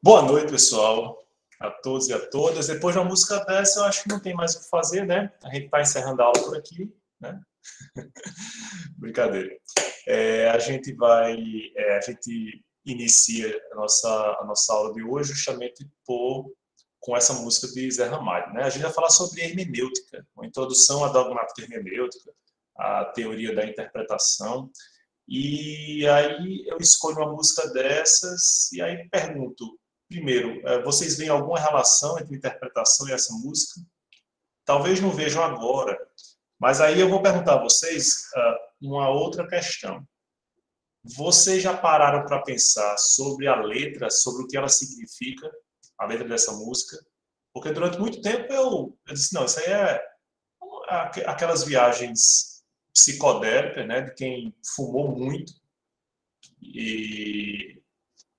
Boa noite, pessoal, a todos e a todas. Depois de uma música dessa, eu acho que não tem mais o que fazer, né? A gente está encerrando a aula por aqui, né? Brincadeira. A gente inicia a nossa aula de hoje justamente com essa música de Zé Ramalho, né? A gente vai falar sobre hermenêutica, uma introdução à dogmática hermenêutica, a teoria da interpretação. E aí eu escolho uma música dessas e aí pergunto, primeiro, vocês veem alguma relação entre interpretação e essa música? Talvez não vejam agora, mas aí eu vou perguntar a vocês uma outra questão. Vocês já pararam para pensar sobre a letra, sobre o que ela significa, a letra dessa música? Porque durante muito tempo eu disse, não, isso aí é aquelas viagens psicodélicas, né, de quem fumou muito e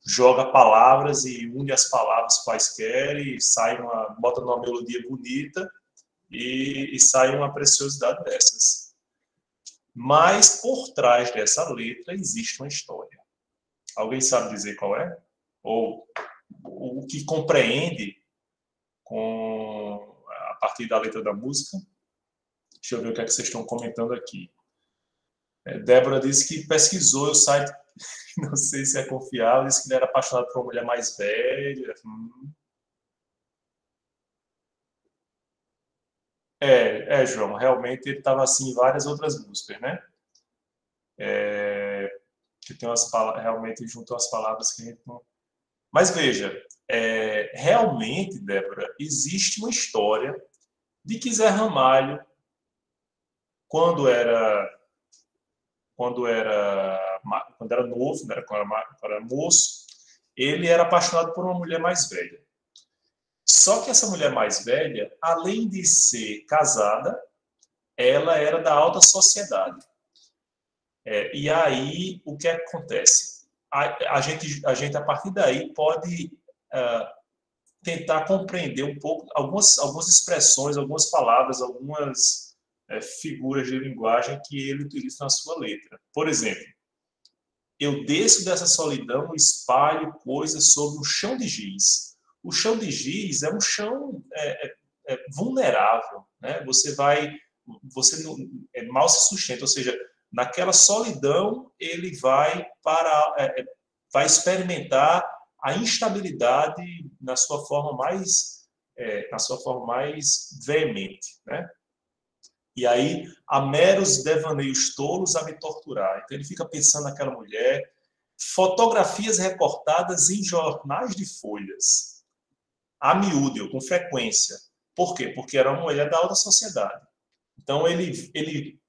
joga palavras e une as palavras quaisquer e bota numa melodia bonita e sai uma preciosidade dessas. Mas por trás dessa letra existe uma história. Alguém sabe dizer qual é? Ou o que compreende a partir da letra da música? Deixa eu ver o que é que vocês estão comentando aqui. Débora disse que pesquisou o site, não sei se é confiável, disse que ele era apaixonado por uma mulher mais velha. João, realmente ele estava assim em várias outras músicas, né? Que tem umas palavras, realmente juntam as palavras que a gente não. Mas veja, realmente, Débora, existe uma história de que Zé Ramalho, quando era novo, né, quando era moço, ele era apaixonado por uma mulher mais velha. Só que essa mulher mais velha, além de ser casada, ela era da alta sociedade. E aí, o que acontece? A gente, a partir daí, pode tentar compreender um pouco algumas expressões, algumas palavras, algumas figuras de linguagem que ele utiliza na sua letra. Por exemplo, eu desço dessa solidão e espalho coisas sobre um chão de giz. O chão de giz é um chão vulnerável, né? Você não, mal se sustenta, ou seja, naquela solidão ele vai experimentar a instabilidade na sua forma mais veemente, né? E aí, há meros devaneios tolos a me torturar. Então ele fica pensando naquela mulher, fotografias recortadas em jornais de folhas, a miúdo, com frequência. Por quê? Porque era uma mulher da alta sociedade. Então ele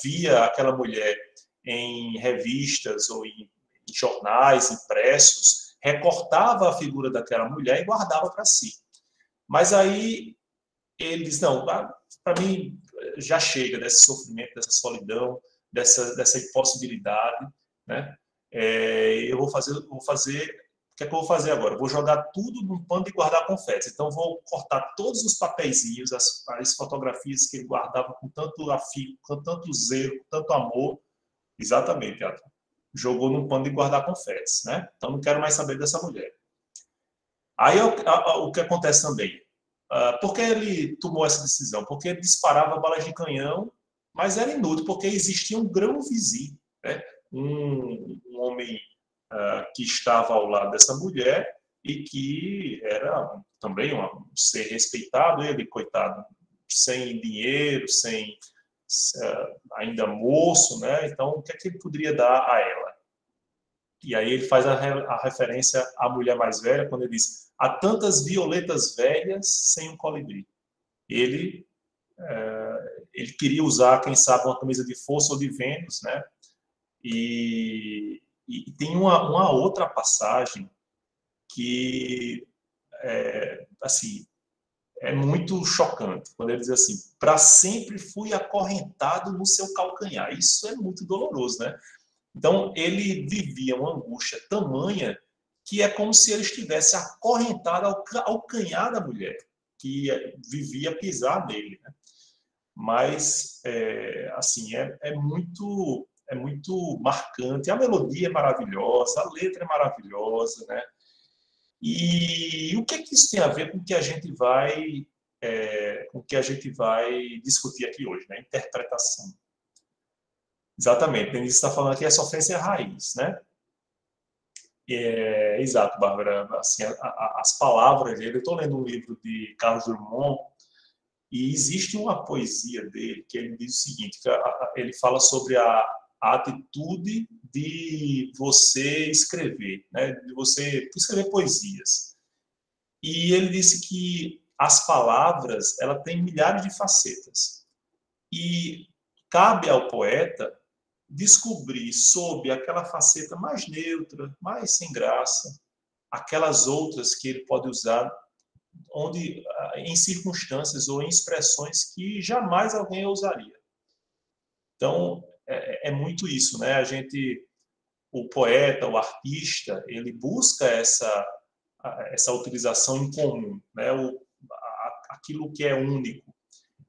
via aquela mulher em revistas ou em jornais impressos, recortava a figura daquela mulher e guardava para si. Mas aí ele diz, não, para mim já chega desse sofrimento, dessa solidão, dessa impossibilidade, né? Eu vou fazer, o que é que eu vou fazer agora? Eu vou jogar tudo num pano e guardar confetes. Então, vou cortar todos os papeizinhos, as fotografias que ele guardava com tanto afinco, com tanto zelo, com tanto amor. Exatamente, Arthur. Jogou num pano de guardar confetes, né? Então, não quero mais saber dessa mulher. Aí, o que acontece também? Por que ele tomou essa decisão? Porque ele disparava balas de canhão, mas era inútil, porque existia um grão vizinho, né? Um homem que estava ao lado dessa mulher e que era também um ser respeitado, ele, coitado, sem dinheiro, sem ainda moço, né? Então, o que é que ele poderia dar a ela? E aí ele faz a referência à mulher mais velha, quando ele diz: há tantas violetas velhas sem um colibri. Ele, ele queria usar, quem sabe, uma camisa de força ou de Vênus, né? E tem uma outra passagem que, assim, é muito chocante, quando ele diz assim: para sempre fui acorrentado no seu calcanhar. Isso é muito doloroso, né? Então, ele vivia uma angústia tamanha que é como se ele estivesse acorrentado ao calcanhar da mulher, que vivia pisar nele, né? Mas, assim, é muito marcante. A melodia é maravilhosa, a letra é maravilhosa, né? E o que é que isso tem a ver com o que a gente vai, discutir aqui hoje, né? Interpretação. Exatamente, Denise está falando aqui, a sofrência é a raiz, né? Exato, Bárbara. Assim, as palavras dele, eu estou lendo um livro de Carlos Drummond, e existe uma poesia dele que ele diz o seguinte, que ele fala sobre a atitude de você escrever, né? De você escrever poesias. E ele disse que as palavras, ela tem milhares de facetas. E cabe ao poeta descobrir sob aquela faceta mais neutra, mais sem graça, aquelas outras que ele pode usar onde em circunstâncias ou em expressões que jamais alguém usaria. Então, é muito isso, né? O poeta, o artista, ele busca essa utilização em comum, né? Aquilo que é único.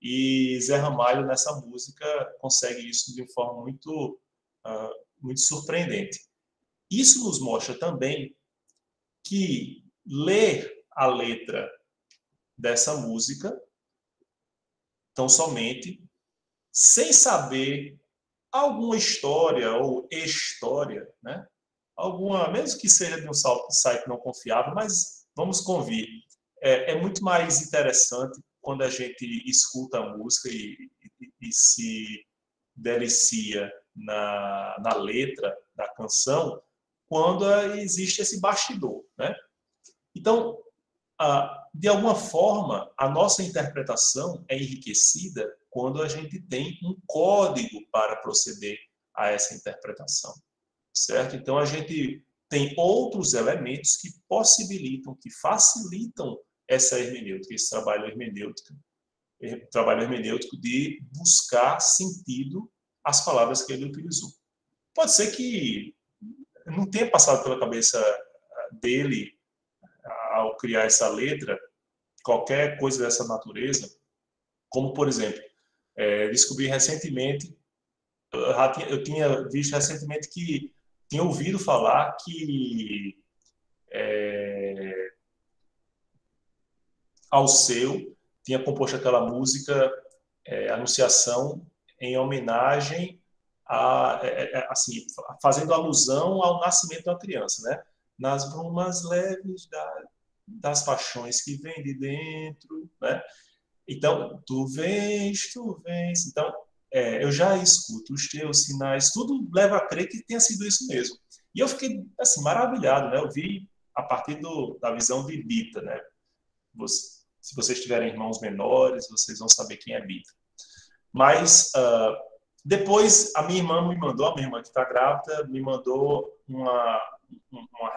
E Zé Ramalho, nessa música, consegue isso de forma muito surpreendente. Isso nos mostra também que ler a letra dessa música, tão somente, sem saber alguma história ou história, né? Alguma, mesmo que seja de um site não confiável, mas vamos convir. É muito mais interessante quando a gente escuta a música e se delicia na letra da canção, quando existe esse bastidor, né? Então, de alguma forma, a nossa interpretação é enriquecida quando a gente tem um código para proceder a essa interpretação, certo? Então, a gente tem outros elementos que possibilitam, que facilitam essa hermenêutica, esse trabalho hermenêutico de buscar sentido às palavras que ele utilizou. Pode ser que não tenha passado pela cabeça dele, ao criar essa letra, qualquer coisa dessa natureza, como, por exemplo, descobri recentemente, eu tinha visto recentemente que tinha ouvido falar que Alceu tinha composto aquela música Anunciação em homenagem assim, fazendo alusão ao nascimento de uma criança, né? Nas brumas leves das paixões que vêm de dentro, né? Então, tu vens, tu vens. Então, eu já escuto os teus sinais, tudo leva a crer que tenha sido isso mesmo. E eu fiquei, assim, maravilhado, né? Eu vi a partir da visão de Bita, né? Se vocês tiverem irmãos menores, vocês vão saber quem é Bita. Mas, depois, a minha irmã que está grávida, me mandou uma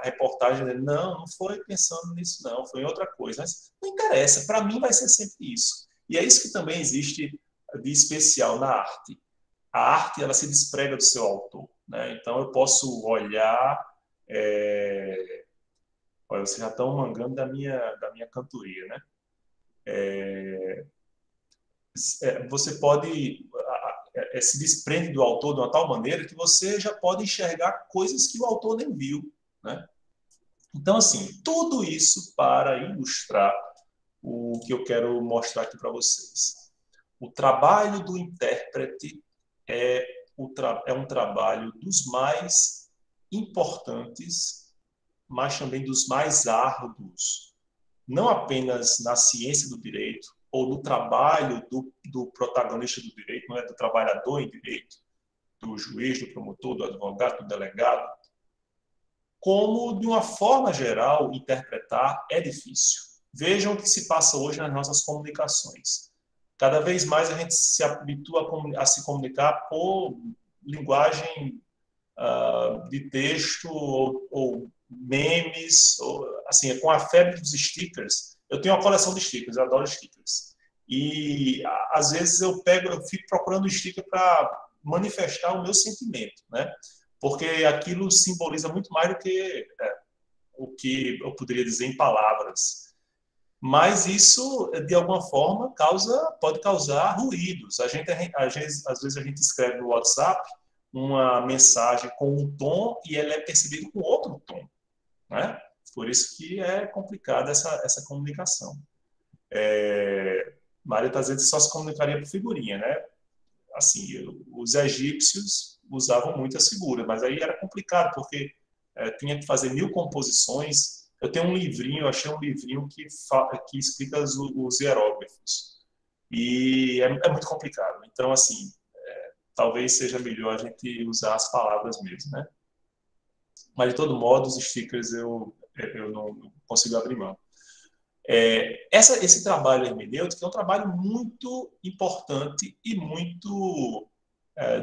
reportagem dele. Não foi pensando nisso, não, foi em outra coisa. Mas não interessa, para mim vai ser sempre isso. E é isso que também existe de especial na arte. A arte, ela se desprega do seu autor, né? Então, eu posso olhar... Olha, vocês já estão mangando da minha cantoria, né? Você pode se desprende do autor de uma tal maneira que você já pode enxergar coisas que o autor nem viu, né? Então, assim, tudo isso para ilustrar o que eu quero mostrar aqui para vocês. O trabalho do intérprete é um trabalho dos mais importantes, mas também dos mais árduos, não apenas na ciência do direito, ou no trabalho do protagonista do direito, não é do trabalhador em direito, do juiz, do promotor, do advogado, do delegado, como, de uma forma geral, interpretar é difícil. Vejam o que se passa hoje nas nossas comunicações. Cada vez mais a gente se habitua a se comunicar por linguagem de texto ou memes, assim, com a febre dos stickers. Eu tenho uma coleção de stickers, eu adoro stickers. E às vezes eu fico procurando sticker para manifestar o meu sentimento, né? Porque aquilo simboliza muito mais do que o que eu poderia dizer em palavras. Mas isso, de alguma forma, pode causar ruídos. Às vezes a gente escreve no WhatsApp uma mensagem com um tom e ela é percebida com outro tom, né? Por isso que é complicada essa comunicação. Maria às vezes só se comunicaria por figurinha, né? Assim, os egípcios usavam muitas figuras, mas aí era complicado, porque tinha que fazer 1000 composições. Eu tenho um livrinho, eu achei um livrinho que explica os hieróglifos. E é muito complicado. Então, assim, talvez seja melhor a gente usar as palavras mesmo, né? Mas, de todo modo, os stickers eu não consigo abrir mão. Esse trabalho hermenêutico é um trabalho muito importante e muito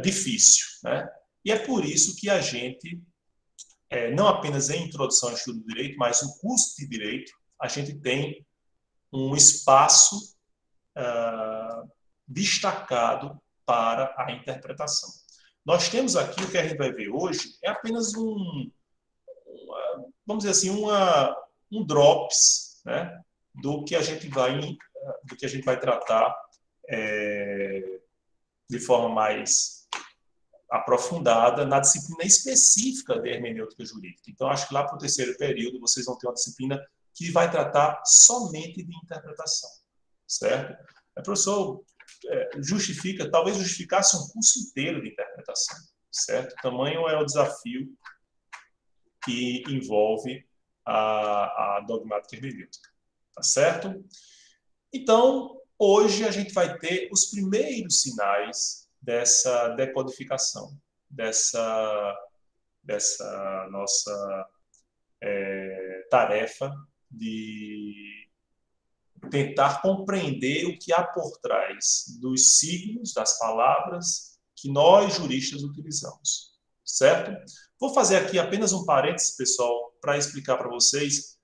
difícil, né? E é por isso que a gente, não apenas em introdução ao estudo do direito, mas no curso de direito, a gente tem um espaço destacado para a interpretação. Nós temos aqui, o que a gente vai ver hoje, é apenas vamos dizer assim, um drops, né, do que a gente vai tratar de forma mais aprofundada na disciplina específica de hermenêutica jurídica. Então, acho que lá para o terceiro período vocês vão ter uma disciplina que vai tratar somente de interpretação, certo? O professor talvez justificasse um curso inteiro de interpretação, certo? O tamanho é o desafio que envolve a dogmática hermenêutica, tá certo? Então, hoje a gente vai ter os primeiros sinais dessa decodificação, dessa nossa tarefa de tentar compreender o que há por trás dos signos, das palavras que nós juristas utilizamos, certo? Vou fazer aqui apenas um parênteses, pessoal, para explicar para vocês.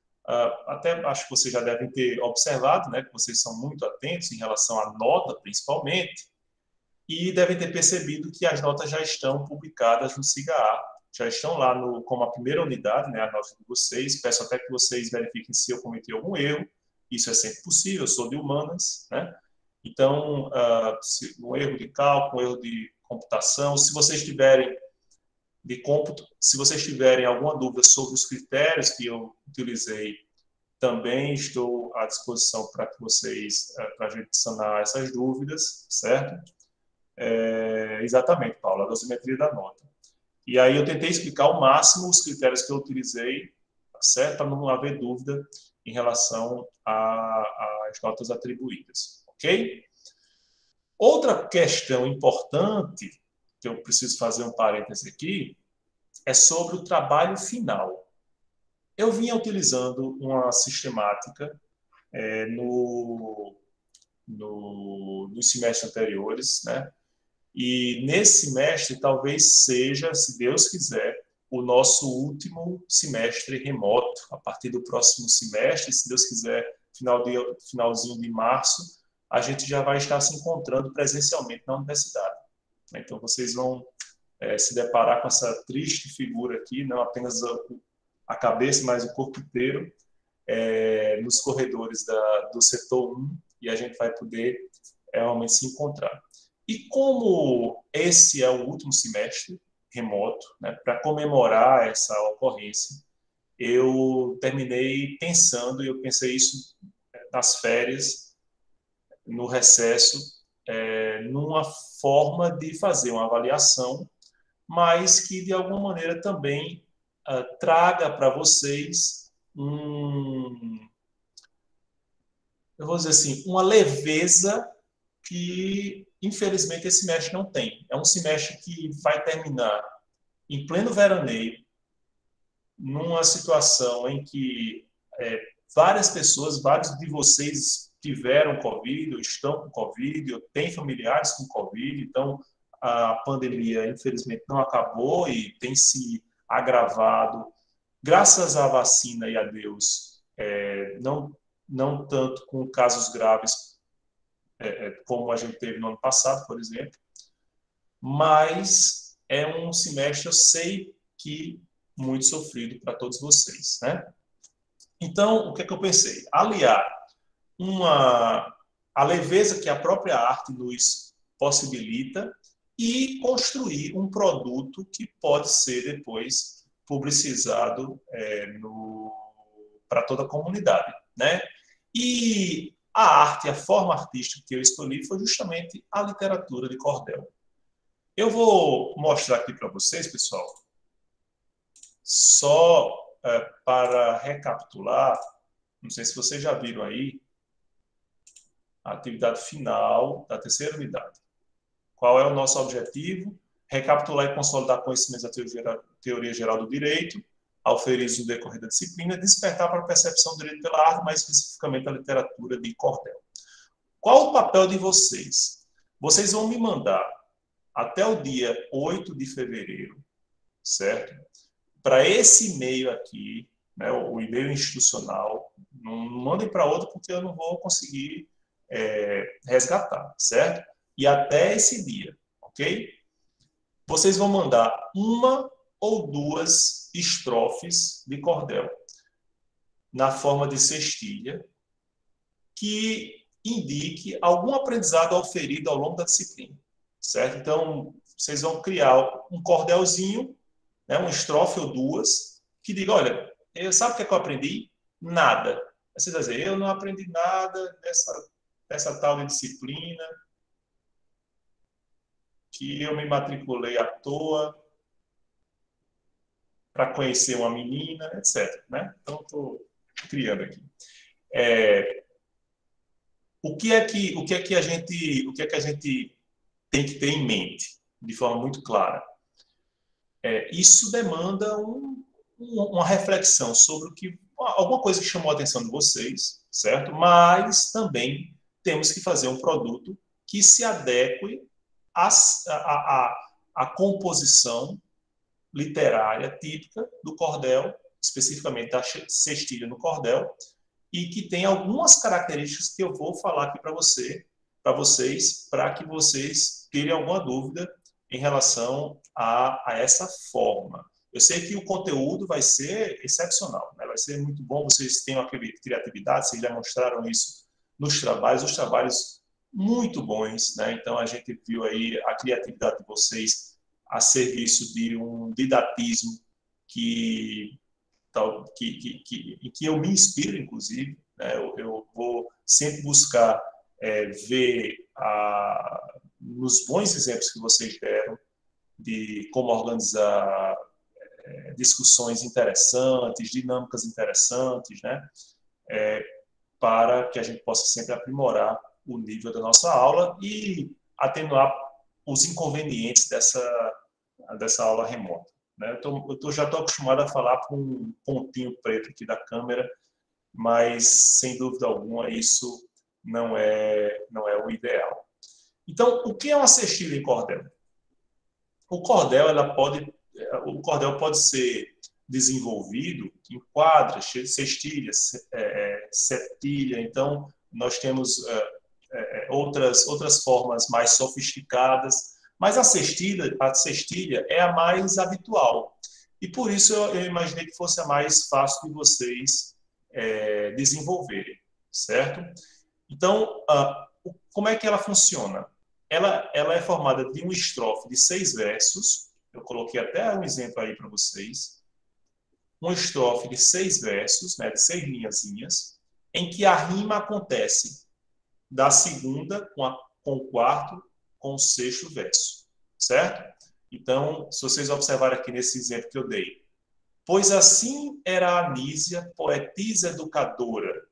Até acho que vocês já devem ter observado, né, que vocês são muito atentos em relação à nota, principalmente, e devem ter percebido que as notas já estão publicadas no SIGA-A, já estão lá como a primeira unidade, né, a nota de vocês. Peço até que vocês verifiquem se eu cometi algum erro. Isso é sempre possível, eu sou de humanas, né? Então, um erro de cálculo, um erro de computação, se vocês tiverem de cômputo, se vocês tiverem alguma dúvida sobre os critérios que eu utilizei, também estou à disposição para que vocês, para a gente sanar essas dúvidas, certo? Exatamente, Paulo, a dosimetria da nota. E aí eu tentei explicar ao máximo os critérios que eu utilizei, certo? Para não haver dúvida em relação às notas atribuídas, ok? Outra questão importante, que eu preciso fazer um parêntese aqui, é sobre o trabalho final. Eu vinha utilizando uma sistemática nos semestres anteriores, né? E nesse semestre talvez seja, se Deus quiser, o nosso último semestre remoto. A partir do próximo semestre, se Deus quiser, finalzinho de março, a gente já vai estar se encontrando presencialmente na universidade. Então, vocês vão se deparar com essa triste figura aqui, não apenas a cabeça, mas o corpo inteiro, nos corredores do setor 1, e a gente vai poder realmente se encontrar. E como esse é o último semestre remoto, né, para comemorar essa ocorrência, eu terminei pensando, e eu pensei isso nas férias, no recesso, numa forma de fazer uma avaliação, mas que de alguma maneira também traga para vocês eu vou dizer assim, uma leveza que, infelizmente, esse semestre não tem. É um semestre que vai terminar em pleno veraneio, numa situação em que várias pessoas, vários de vocês tiveram Covid, ou estão com Covid, ou têm familiares com Covid, então a pandemia, infelizmente, não acabou e tem se agravado, graças à vacina e a Deus, não tanto com casos graves como a gente teve no ano passado, por exemplo, mas é um semestre, eu sei que muito sofrido para todos vocês, né? Então, o que é que eu pensei? Aliar a leveza que a própria arte nos possibilita e construir um produto que pode ser depois publicizado para toda a comunidade, né? E a arte, a forma artística que eu escolhi foi justamente a literatura de cordel. Eu vou mostrar aqui para vocês, pessoal, só para recapitular, não sei se vocês já viram aí, a atividade final da terceira unidade. Qual é o nosso objetivo? Recapitular e consolidar conhecimentos da teoria geral do direito, auferidos no decorrer da disciplina, despertar para a percepção do direito pela arte, mais especificamente a literatura de cordel. Qual o papel de vocês? Vocês vão me mandar até o dia 8 de fevereiro, certo? Para esse e-mail aqui, né, o e-mail institucional, não mandem para outro porque eu não vou conseguir resgatar, certo? E até esse dia, ok? Vocês vão mandar uma ou duas estrofes de cordel na forma de cestilha que indique algum aprendizado auferido ao longo da disciplina, certo? Então, vocês vão criar um cordelzinho, né, uma estrofe ou duas, que diga, olha, sabe o que é que eu aprendi? Nada. Você vai dizer, eu não aprendi nada dessa tal de disciplina, que eu me matriculei à toa para conhecer uma menina, etc. Né? Então, estou criando aqui. O que é que a gente tem que ter em mente, de forma muito clara? Isso demanda uma reflexão sobre alguma coisa que chamou a atenção de vocês, certo? Mas também temos que fazer um produto que se adeque à composição literária típica do cordel, especificamente da cestilha no cordel, e que tem algumas características que eu vou falar aqui para vocês, para que vocês tirem alguma dúvida em relação a essa forma. Eu sei que o conteúdo vai ser excepcional, né? Vai ser muito bom, vocês têm uma criatividade, vocês já mostraram isso nos trabalhos, os trabalhos muito bons, né? Então a gente viu aí a criatividade de vocês a serviço de um didatismo em que eu me inspiro, inclusive, né? Eu vou sempre buscar ver nos bons exemplos que vocês deram de como organizar discussões interessantes, dinâmicas interessantes, né? Para que a gente possa sempre aprimorar o nível da nossa aula e atenuar os inconvenientes dessa aula remota. Né? Já estou acostumado a falar com um pontinho preto aqui da câmera, mas, sem dúvida alguma, isso não é o ideal. Então, o que é uma cestilha em cordel? O cordel pode ser desenvolvido em quadras, cestilhas, septilha. Então, nós temos outras formas mais sofisticadas, mas a cestilha é a mais habitual. E por isso eu imaginei que fosse a mais fácil de vocês desenvolverem, certo? Então, como é que ela funciona? Ela é formada de uma estrofe de 6 versos. Eu coloquei até um exemplo aí para vocês. Uma estrofe de 6 versos, né, de 6 linhazinhas, em que a rima acontece da segunda com o quarto, com o sexto verso, certo? Então, se vocês observarem aqui nesse exemplo que eu dei, pois assim era a Anísia, poetisa educadora,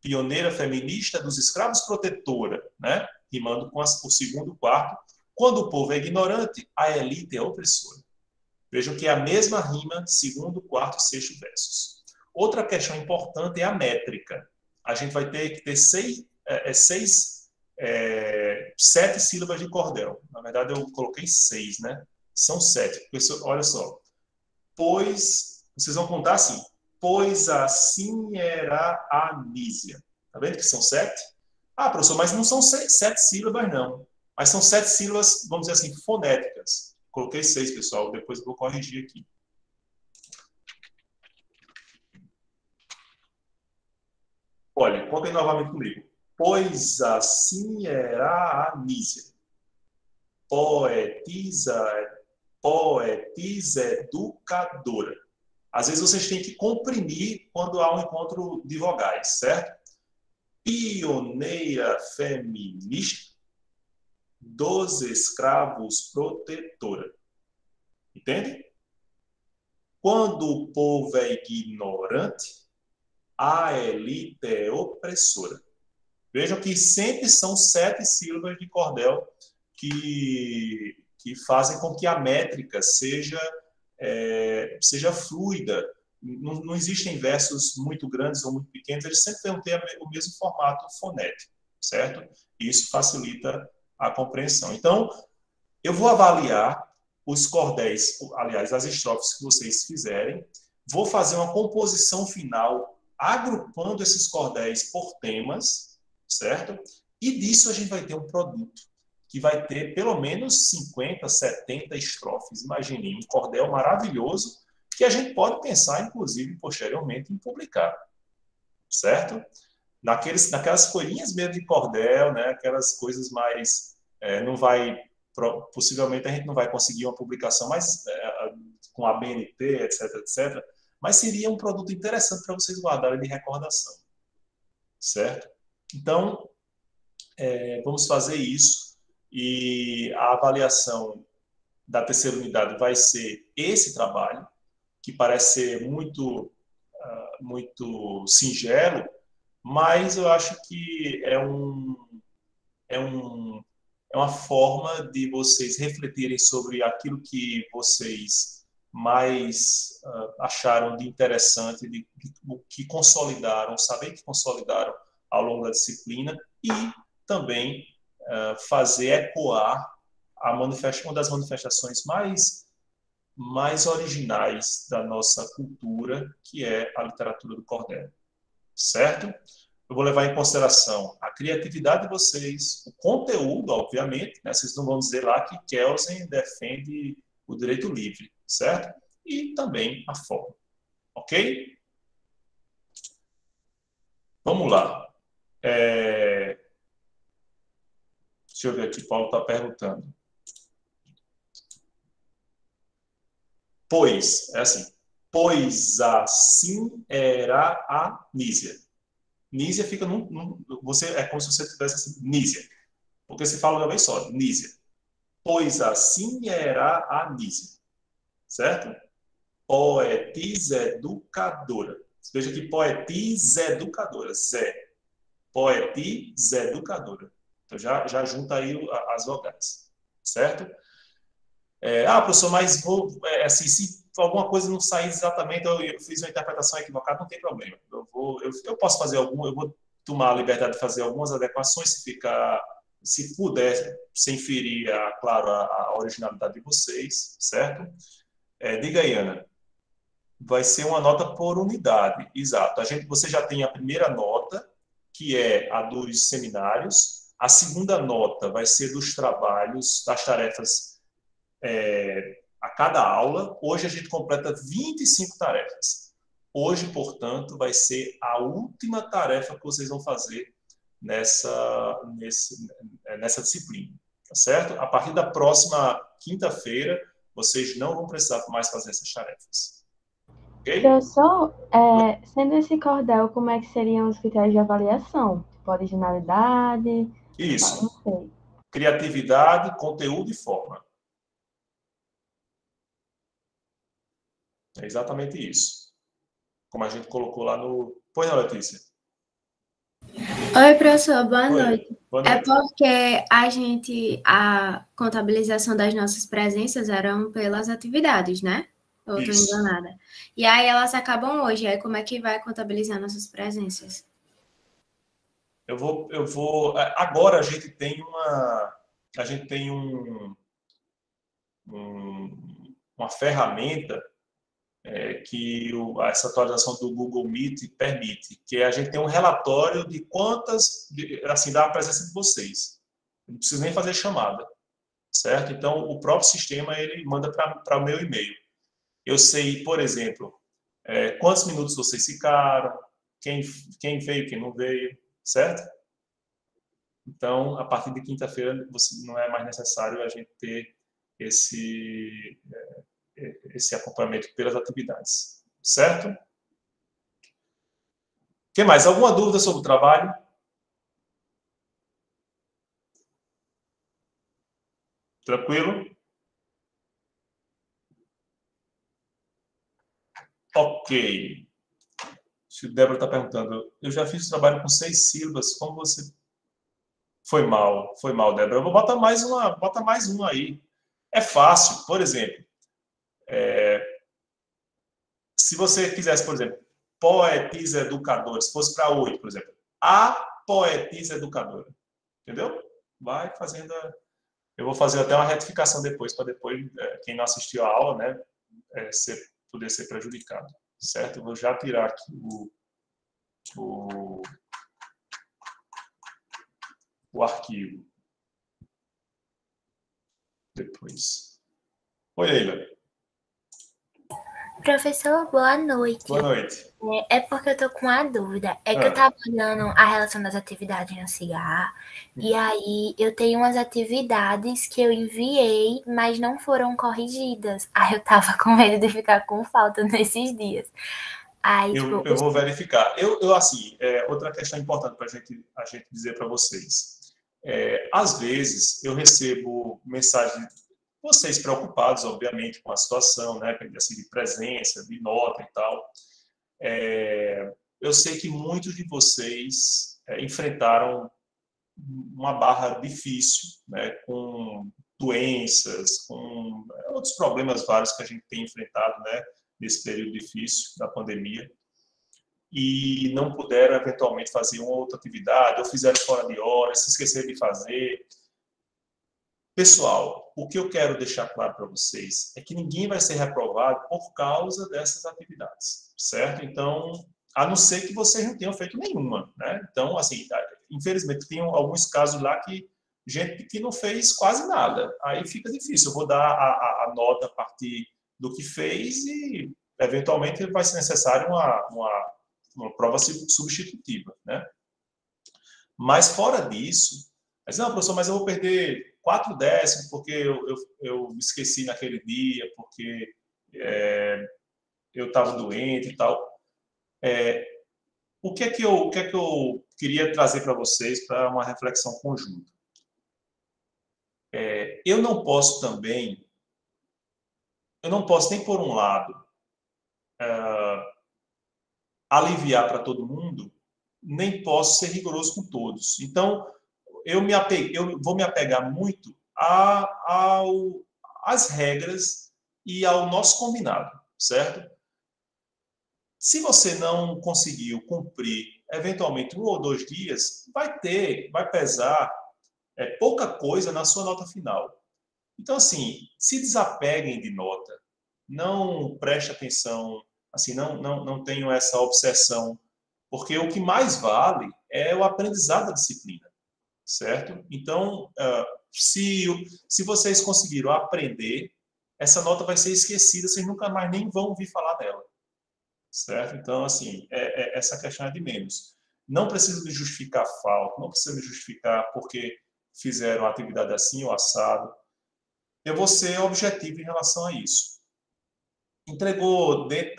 pioneira feminista dos escravos protetora, né? Rimando com o segundo e quarto, quando o povo é ignorante, a elite é opressora. Vejam que é a mesma rima, segundo, quarto e sexto versos. Outra questão importante é a métrica. A gente vai ter que ter 7 sílabas de cordel. Na verdade, eu coloquei 6, né? São 7. Olha só. Pois, vocês vão contar assim. Pois assim era a Anísia. Tá vendo que são 7? Ah, professor, mas não são 7 sílabas, não. Mas são 7 sílabas, vamos dizer assim, fonéticas. Coloquei 6, pessoal. Depois eu vou corrigir aqui. Olha, contem novamente comigo. Pois assim era a Anísia. Poetisa educadora. Às vezes vocês têm que comprimir quando há um encontro de vogais, certo? Pioneira feminista dos escravos protetora. Entende? Quando o povo é ignorante, a elite é opressora. Vejam que sempre são 7 sílabas de cordel que fazem com que a métrica seja fluida. Não existem versos muito grandes ou muito pequenos, eles sempre vão ter o mesmo formato fonético, certo? E isso facilita a compreensão. Então, eu vou avaliar os cordéis, aliás, as estrofes que vocês fizerem, vou fazer uma composição final agrupando esses cordéis por temas, certo? E disso a gente vai ter um produto que vai ter pelo menos 50, 70 estrofes. Imagine, um cordel maravilhoso que a gente pode pensar, inclusive, posteriormente, em publicar, certo? Naquelas folhinhas mesmo de cordel, né? Aquelas coisas mais... não vai... Possivelmente a gente não vai conseguir uma publicação mais com a BNT, etc, etc. Mas seria um produto interessante para vocês guardarem de recordação, certo? Então, vamos fazer isso. E a avaliação da terceira unidade vai ser esse trabalho, que parece ser muito singelo, mas eu acho que é uma forma de vocês refletirem sobre aquilo que vocês mais acharam de interessante, o que consolidaram, saber que consolidaram ao longo da disciplina e também fazer ecoar uma das manifestações mais originais da nossa cultura, que é a literatura do cordel, certo? Eu vou levar em consideração a criatividade de vocês, o conteúdo, obviamente, né? Vocês não vão dizer lá que Kelsen defende o direito livre, certo? E também a forma, ok? Vamos lá. Deixa eu ver aqui, Paulo está perguntando. Pois, é assim, pois assim era a Nísia. Nísia fica é como se você tivesse assim, Nísia. Porque se fala uma vez só, Nísia. Pois assim era a Nísia. Certo? Poetisa educadora. Veja que poetisa educadora. Zé. Poetisa educadora. Então já junta aí as vogais. Certo? Professor, mas assim, se alguma coisa não sair exatamente, eu fiz uma interpretação equivocada, não tem problema. Eu posso fazer eu vou tomar a liberdade de fazer algumas adequações, se puder, sem ferir, claro, a originalidade de vocês, certo? Diga aí, Ana. Vai ser uma nota por unidade, exato. Você já tem a primeira nota, que é a dos seminários. A segunda nota vai ser dos trabalhos, das tarefas a cada aula. Hoje a gente completa 25 tarefas. Hoje, portanto, vai ser a última tarefa que vocês vão fazer nessa disciplina, tá certo? A partir da próxima quinta-feira, vocês não vão precisar mais fazer essas tarefas. Ok? Professor, sendo esse cordel, como é que seriam os critérios de avaliação? Tipo, originalidade? Isso. Não sei. Criatividade, conteúdo e forma. É exatamente isso. Como a gente colocou lá no... Pois não, Letícia? Oi, professor, boa noite. Boa noite. É porque a contabilização das nossas presenças eram pelas atividades, né? Eu estou enganada. E aí elas acabam hoje. Aí como é que vai contabilizar nossas presenças? Eu vou. Agora a gente tem uma ferramenta que essa atualização do Google Meet permite, que a gente tem um relatório de assim, da presença de vocês. Não precisa nem fazer chamada, certo? Então, o próprio sistema, ele manda para o meu e-mail. Eu sei, por exemplo, quantos minutos vocês ficaram, quem veio, quem não veio, certo? Então, a partir de quinta-feira, não é mais necessário a gente ter esse acompanhamento pelas atividades, certo? O que mais? Alguma dúvida sobre o trabalho? Tranquilo? Ok. Se Débora está perguntando, eu já fiz o trabalho com 6 sílabas, como você... Foi mal, Débora. Eu vou botar mais uma aí. É fácil, por exemplo, se você quisesse, por exemplo, poetisa educadora, se fosse para 8, por exemplo, a poetisa educadora, entendeu? Vai fazendo... Eu vou fazer até uma retificação depois, para depois, quem não assistiu a aula, né, poder ser prejudicado, certo? Eu vou já tirar aqui o arquivo. Depois. Oi, Leila. Professor, boa noite. Boa noite. É porque eu tô com uma dúvida. É que eu tava olhando a relação das atividades no CIGA, e aí eu tenho umas atividades que eu enviei, mas não foram corrigidas. Aí eu tava com medo de ficar com falta nesses dias. Aí, eu vou verificar. Assim, outra questão importante para a gente dizer para vocês. Às vezes, eu recebo mensagens... Vocês preocupados, obviamente, com a situação, né, assim, de presença, de nota e tal. Eu sei que muitos de vocês enfrentaram uma barra difícil, né, com doenças, com outros problemas vários que a gente tem enfrentado, né, nesse período difícil da pandemia, e não puderam, eventualmente, fazer uma outra atividade, ou fizeram fora de hora, se esqueceram de fazer. Pessoal, o que eu quero deixar claro para vocês é que ninguém vai ser reprovado por causa dessas atividades, certo? Então, a não ser que vocês não tenham feito nenhuma, né? Então, assim, infelizmente, tem alguns casos lá que gente que não fez quase nada. Aí fica difícil. Eu vou dar a nota a partir do que fez e, eventualmente, vai ser necessário uma prova substitutiva, né? Mas, fora disso, não, professor, mas eu vou perder 4 décimos porque eu me esqueci naquele dia, porque eu estava doente e tal. O que é que eu queria trazer para vocês para uma reflexão conjunta? Eu não posso nem por um lado aliviar para todo mundo, nem posso ser rigoroso com todos. Então, eu vou me apegar muito às regras e ao nosso combinado, certo? Se você não conseguiu cumprir, eventualmente, 1 ou 2 dias, vai pesar pouca coisa na sua nota final. Então, assim, se desapeguem de nota, não preste atenção, assim, não tenham essa obsessão, porque o que mais vale é o aprendizado da disciplina. Certo? Então, se vocês conseguiram aprender, essa nota vai ser esquecida, vocês nunca mais nem vão ouvir falar dela. Certo? Então, assim, essa questão é de menos. Não precisa me justificar a falta, não precisa me justificar porque fizeram a atividade assim ou assado. Eu vou ser objetivo em relação a isso. Entregou dentro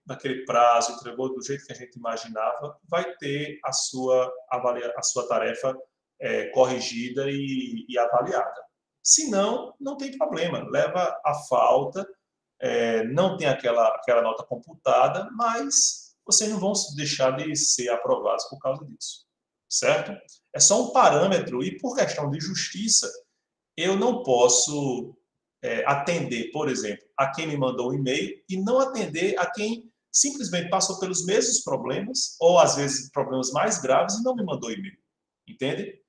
daquele prazo, entregou do jeito que a gente imaginava, vai ter a sua tarefa corrigida e avaliada. Se não, não tem problema. Leva a falta, não tem aquela nota computada, mas vocês não vão deixar de ser aprovados por causa disso. Certo? É só um parâmetro e, por questão de justiça, eu não posso atender, por exemplo, a quem me mandou um e-mail e não atender a quem simplesmente passou pelos mesmos problemas ou, às vezes, problemas mais graves e não me mandou e-mail. Entende?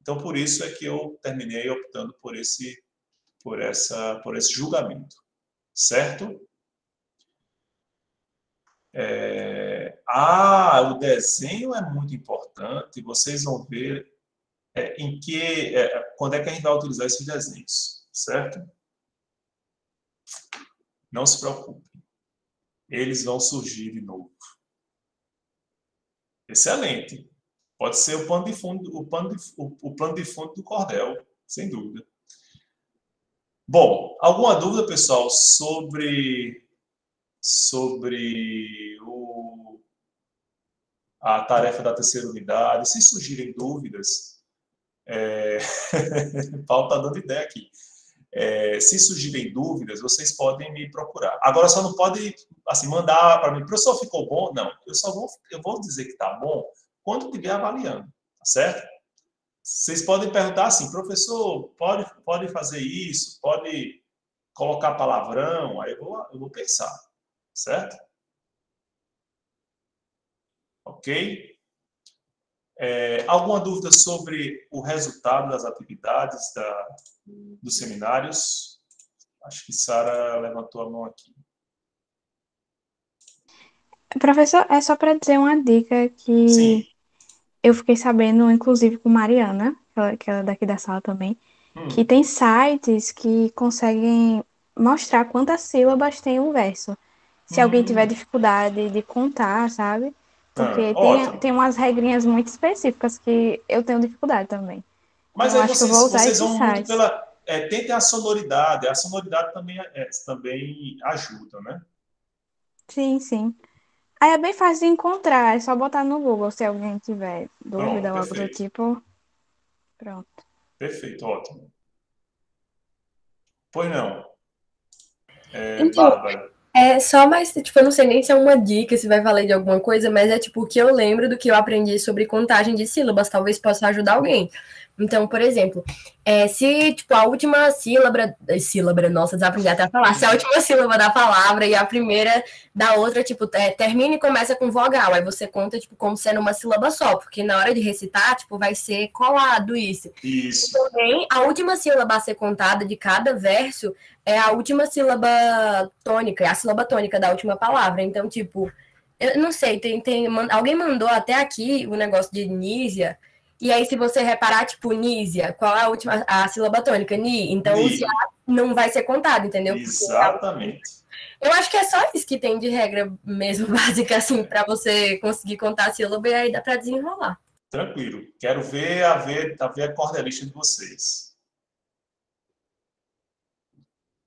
Então, por isso é que eu terminei optando por esse julgamento. Certo? O desenho é muito importante. Vocês vão ver quando é que a gente vai utilizar esses desenhos. Certo? Não se preocupe. Eles vão surgir de novo. Excelente. Pode ser o plano de fundo, o plano de fundo do cordel, sem dúvida. Bom, alguma dúvida, pessoal, sobre sobre a tarefa da terceira unidade. Se surgirem dúvidas, Paulo está dando ideia aqui. Se surgirem dúvidas, vocês podem me procurar. Agora, só não pode assim, mandar para mim, professor, ficou bom? Não, eu vou dizer que está bom quando estiver avaliando, tá certo? Vocês podem perguntar assim, professor, pode fazer isso? Pode colocar palavrão? Aí eu vou pensar, certo? Ok? Alguma dúvida sobre o resultado das atividades dos seminários? Acho que Sara levantou a mão aqui. Professor, é só para dizer uma dica que Sim. eu fiquei sabendo, inclusive com Mariana, que ela é daqui da sala também, que tem sites que conseguem mostrar quantas sílabas tem um verso. Se alguém tiver dificuldade de contar, sabe? Porque tem umas regrinhas muito específicas que eu tenho dificuldade também. Mas então, aí acho que eu vou usar vocês esses vão muito sites. pela... tentem a sonoridade. A sonoridade também ajuda, né? Sim, sim. Aí é bem fácil de encontrar, é só botar no Google se alguém tiver dúvida Pronto, ou algo do perfeito. tipo. Pronto. Perfeito, ótimo. Pois não. Então, Bárbara. só mais, tipo, eu não sei nem se é uma dica, se vai valer de alguma coisa, mas é tipo o que eu lembro do que eu aprendi sobre contagem de sílabas, talvez possa ajudar alguém. Então, por exemplo, se, tipo, a última sílaba, nossa, desaprendi até a falar, se a última sílaba da palavra e a primeira da outra, tipo, termina e começa com vogal, aí você conta, tipo, como sendo uma sílaba só, porque na hora de recitar, tipo, vai ser colado isso. Isso. E também, a última sílaba a ser contada de cada verso é a última sílaba tônica, é a sílaba tônica da última palavra. Então, tipo, eu não sei, alguém mandou até aqui o negócio de Nísia, e aí se você reparar, tipo, Nísia, qual é a sílaba tônica? Ni. Então, o Sia não vai ser contado, entendeu? Exatamente. Eu acho que é só isso que tem de regra mesmo, básica, assim, para você conseguir contar a sílaba e aí dá para desenrolar. Tranquilo. Quero ver a cordelista de vocês.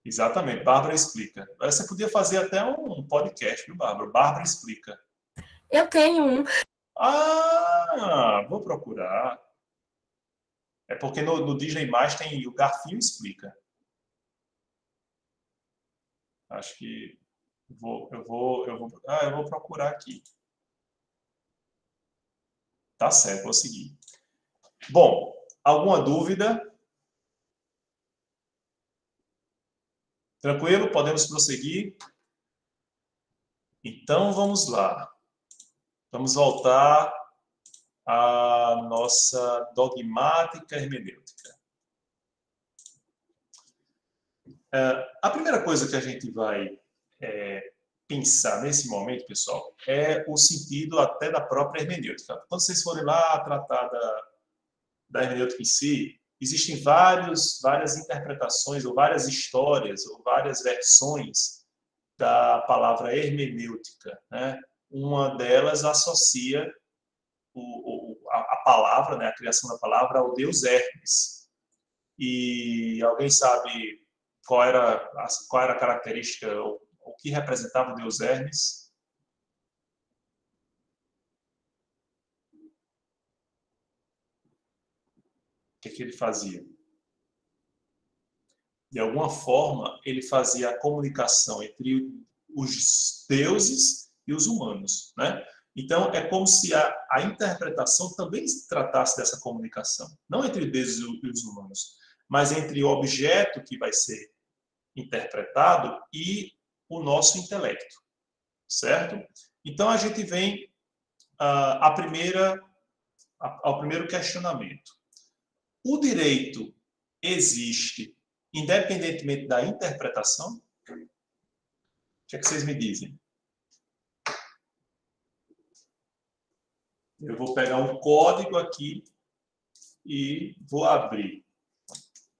Exatamente. Bárbara explica. Você podia fazer até um podcast, viu, Bárbara? Bárbara explica. Eu tenho um. Vou procurar. É porque no Disney Mais tem o Garfinho Explica. Acho que eu vou procurar aqui. Tá certo, vou seguir. Bom, alguma dúvida? Tranquilo? Podemos prosseguir? Então, vamos lá. Vamos voltar à nossa dogmática hermenêutica. A primeira coisa que a gente vai pensar nesse momento, pessoal, é o sentido até da própria hermenêutica. Quando vocês forem lá tratar da hermenêutica em si, existem várias interpretações, ou várias histórias, ou várias versões da palavra hermenêutica, né? Uma delas associa a palavra, né, a criação da palavra, ao deus Hermes. E alguém sabe qual era a característica, o que representava o deus Hermes? O que ele fazia? De alguma forma, ele fazia a comunicação entre os deuses e os humanos, né? Então, é como se a interpretação também se tratasse dessa comunicação, não entre deuses e os humanos, mas entre o objeto que vai ser interpretado e o nosso intelecto, certo? Então, a gente vem ao primeiro questionamento. O direito existe independentemente da interpretação? O que é que vocês me dizem? Eu vou pegar um código aqui e vou abrir.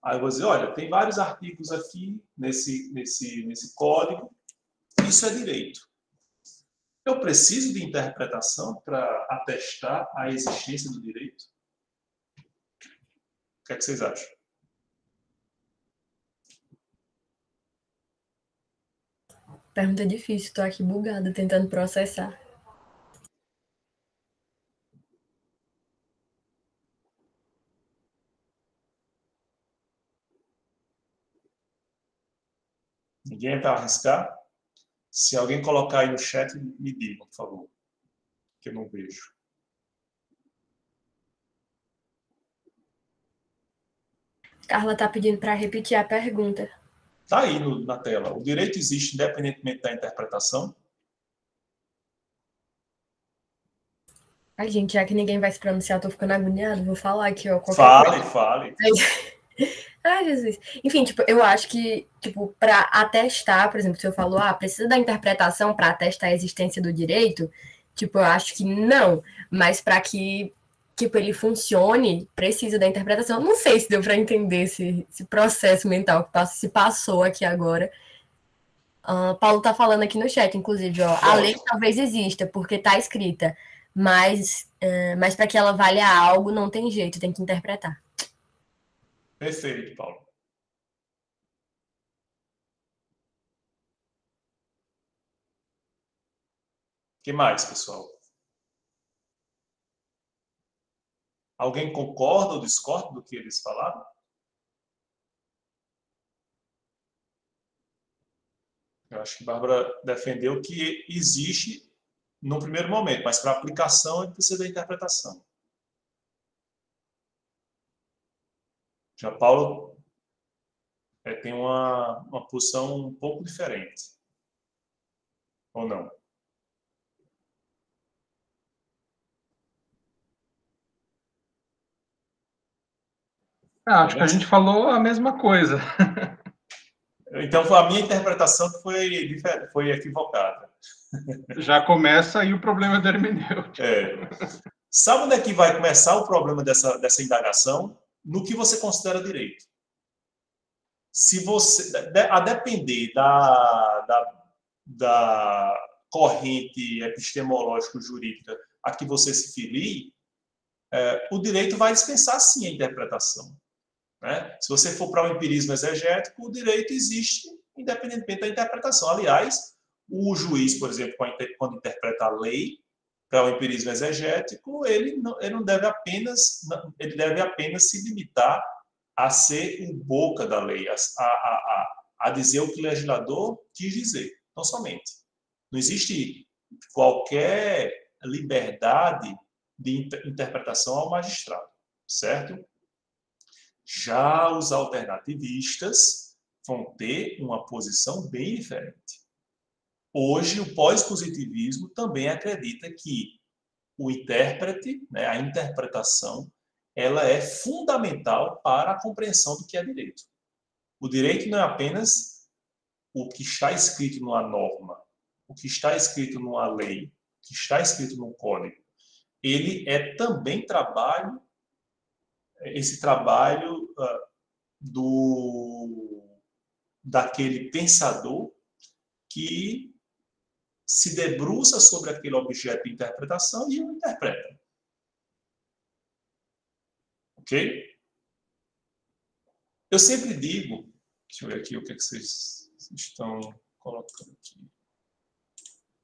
Aí eu vou dizer, olha, tem vários artigos aqui nesse código. Isso é direito. Eu preciso de interpretação para atestar a existência do direito? O que é que vocês acham? Pergunta difícil, tô aqui bugada, tentando processar. Ninguém vai arriscar? Se alguém colocar aí no chat, me diga, por favor, que eu não vejo. Carla tá pedindo para repetir a pergunta. Está aí na tela. O direito existe independentemente da interpretação? Ai, gente, já que ninguém vai se pronunciar, eu tô ficando agoniada, vou falar aqui, ó. Fale. Ai, Jesus. Enfim, tipo, eu acho que, tipo, para atestar, por exemplo, se eu falo, precisa da interpretação para atestar a existência do direito, tipo, eu acho que não. Mas para que, tipo, ele funcione, precisa da interpretação. Não sei se deu para entender esse processo mental que se passou aqui agora. Paulo tá falando aqui no chat, inclusive, ó, a lei talvez exista, porque tá escrita, mas para que ela valha algo, não tem jeito, tem que interpretar. Perfeito, Paulo. O que mais, pessoal? Alguém concorda ou discorda do que eles falaram? Eu acho que a Bárbara defendeu que existe no primeiro momento, mas para aplicação é que precisa da interpretação. Já Paulo tem uma posição um pouco diferente. Ou não? Acho que a gente falou a mesma coisa. Então, a minha interpretação foi equivocada. Já começa aí o problema da hermenêutica. Sabe onde é que vai começar o problema dessa indagação? No que você considera direito. Se você, a depender da corrente epistemológico-jurídica a que você se filie, o direito vai dispensar, sim, a interpretação. Né? Se você for para o empirismo exegético, o direito existe independentemente da interpretação. Aliás, o juiz, por exemplo, quando interpreta a lei para o empirismo exegético, ele deve apenas se limitar a ser o boca da lei, a dizer o que o legislador quis dizer, não somente. Não existe qualquer liberdade de interpretação ao magistrado, certo? Já os alternativistas vão ter uma posição bem diferente. Hoje, o pós-positivismo também acredita que o intérprete, né, a interpretação, ela é fundamental para a compreensão do que é direito. O direito não é apenas o que está escrito numa norma, o que está escrito numa lei, o que está escrito num código. Ele é também esse trabalho daquele pensador que se debruça sobre aquele objeto de interpretação e o interpreta. Ok? Eu sempre digo, deixa eu ver aqui o que é que vocês estão colocando aqui.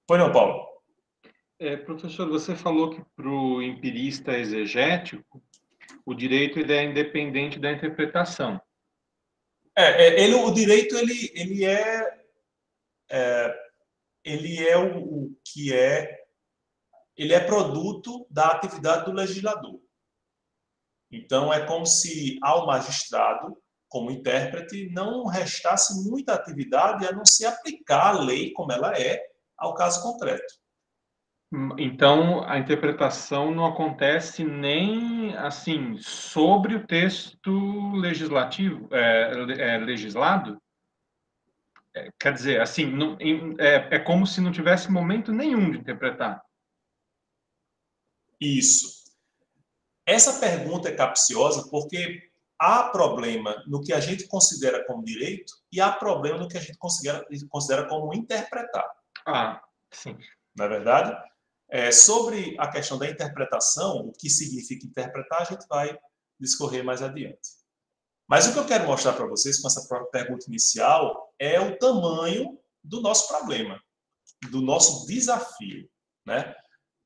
Pois não, Paulo? Professor, você falou que para o empirista exegético, o direito ele é independente da interpretação. O direito ele é produto da atividade do legislador. Então, é como se ao magistrado, como intérprete, não restasse muita atividade a não ser aplicar a lei como ela é ao caso concreto. Então, a interpretação não acontece nem assim sobre o texto legislativo, legislado? Quer dizer, assim, é como se não tivesse momento nenhum de interpretar. Isso. Essa pergunta é capciosa porque há problema no que a gente considera como direito e há problema no que a gente considera como interpretar. Sim. Não é verdade? Sobre a questão da interpretação, o que significa interpretar, a gente vai discorrer mais adiante. Mas o que eu quero mostrar para vocês com essa pergunta inicial é o tamanho do nosso problema, do nosso desafio, né?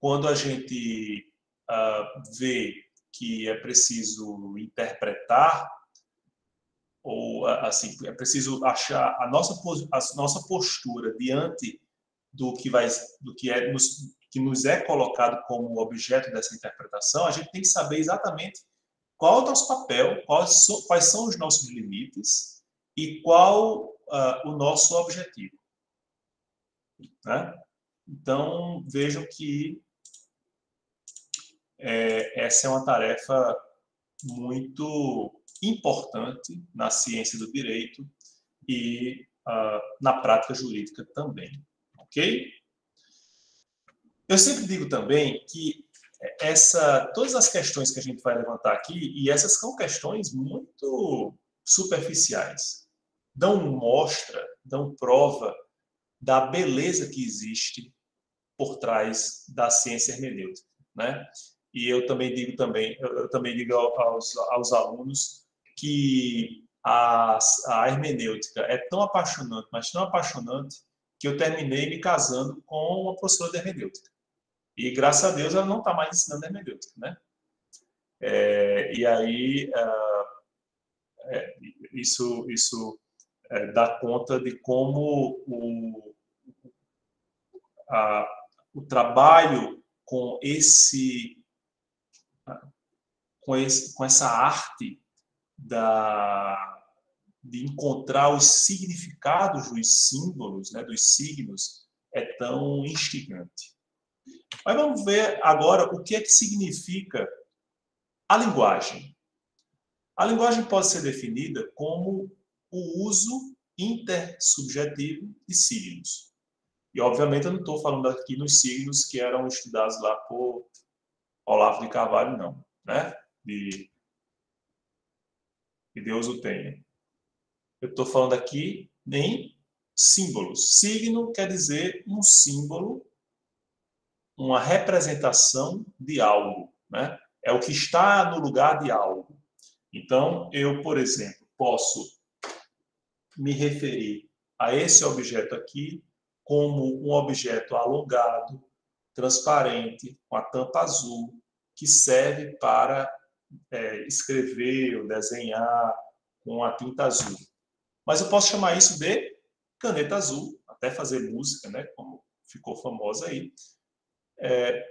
Quando a gente vê que é preciso interpretar, ou assim, é preciso achar a nossa postura diante do que nos é colocado como objeto dessa interpretação, a gente tem que saber exatamente qual é o nosso papel, quais são os nossos limites e qual o nosso objetivo, né? Então, vejam que essa é uma tarefa muito importante na ciência do direito e na prática jurídica também, ok? Eu sempre digo também que todas as questões que a gente vai levantar aqui, e essas são questões muito superficiais, dão prova da beleza que existe por trás da ciência hermenêutica, né? E eu também digo aos alunos que a hermenêutica é tão apaixonante, mas tão apaixonante, que eu terminei me casando com uma professora de hermenêutica. E, graças a Deus, ela não está mais ensinando hermenêutica, né? E aí, isso dá conta de como o trabalho com essa arte de encontrar os significados dos símbolos, né, dos signos, é tão instigante. Mas vamos ver agora o que é que significa a linguagem. A linguagem pode ser definida como o uso intersubjetivo de signos. E, obviamente, eu não estou falando aqui nos signos que eram estudados lá por Olavo de Carvalho, não, né? Que Deus o tenha. Eu estou falando aqui em símbolos. Signo quer dizer um símbolo, uma representação de algo, né? É o que está no lugar de algo. Então, eu, por exemplo, posso me referir a esse objeto aqui como um objeto alongado, transparente, com a tampa azul, que serve para escrever ou desenhar com a tinta azul. Mas eu posso chamar isso de caneta azul, até fazer música, né, como ficou famosa aí,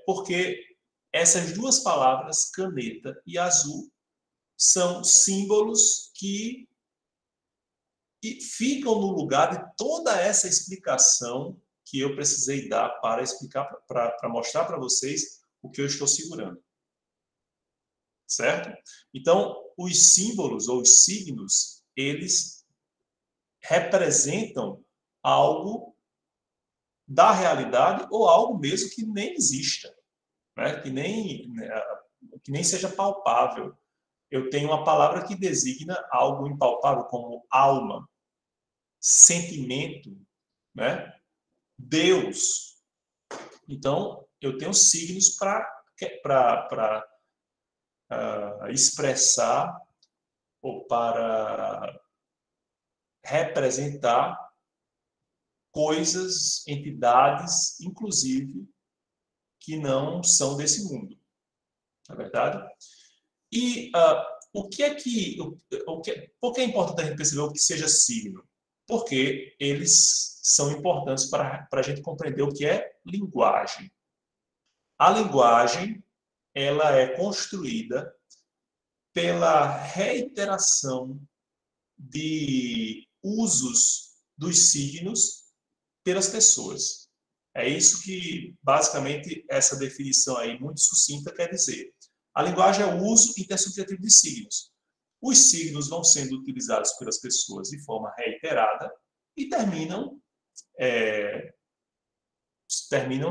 porque essas duas palavras, caneta e azul, são símbolos que ficam no lugar de toda essa explicação que eu precisei dar para explicar, para mostrar para vocês o que eu estou segurando. Certo? Então, os símbolos ou os signos, eles representam algo da realidade ou algo mesmo que nem exista, né? que nem seja palpável. Eu tenho uma palavra que designa algo impalpável, como alma, sentimento, né? Deus. Então, eu tenho signos para expressar ou para representar coisas, entidades, inclusive, que não são desse mundo. Não é verdade? E por que é importante a gente perceber o que seja signo? Porque eles são importantes para a gente compreender o que é linguagem. A linguagem, ela é construída pela reiteração de usos dos signos pelas pessoas. É isso que, basicamente, essa definição aí muito sucinta quer dizer. A linguagem é o uso intersubjetivo de signos. Os signos vão sendo utilizados pelas pessoas de forma reiterada e terminam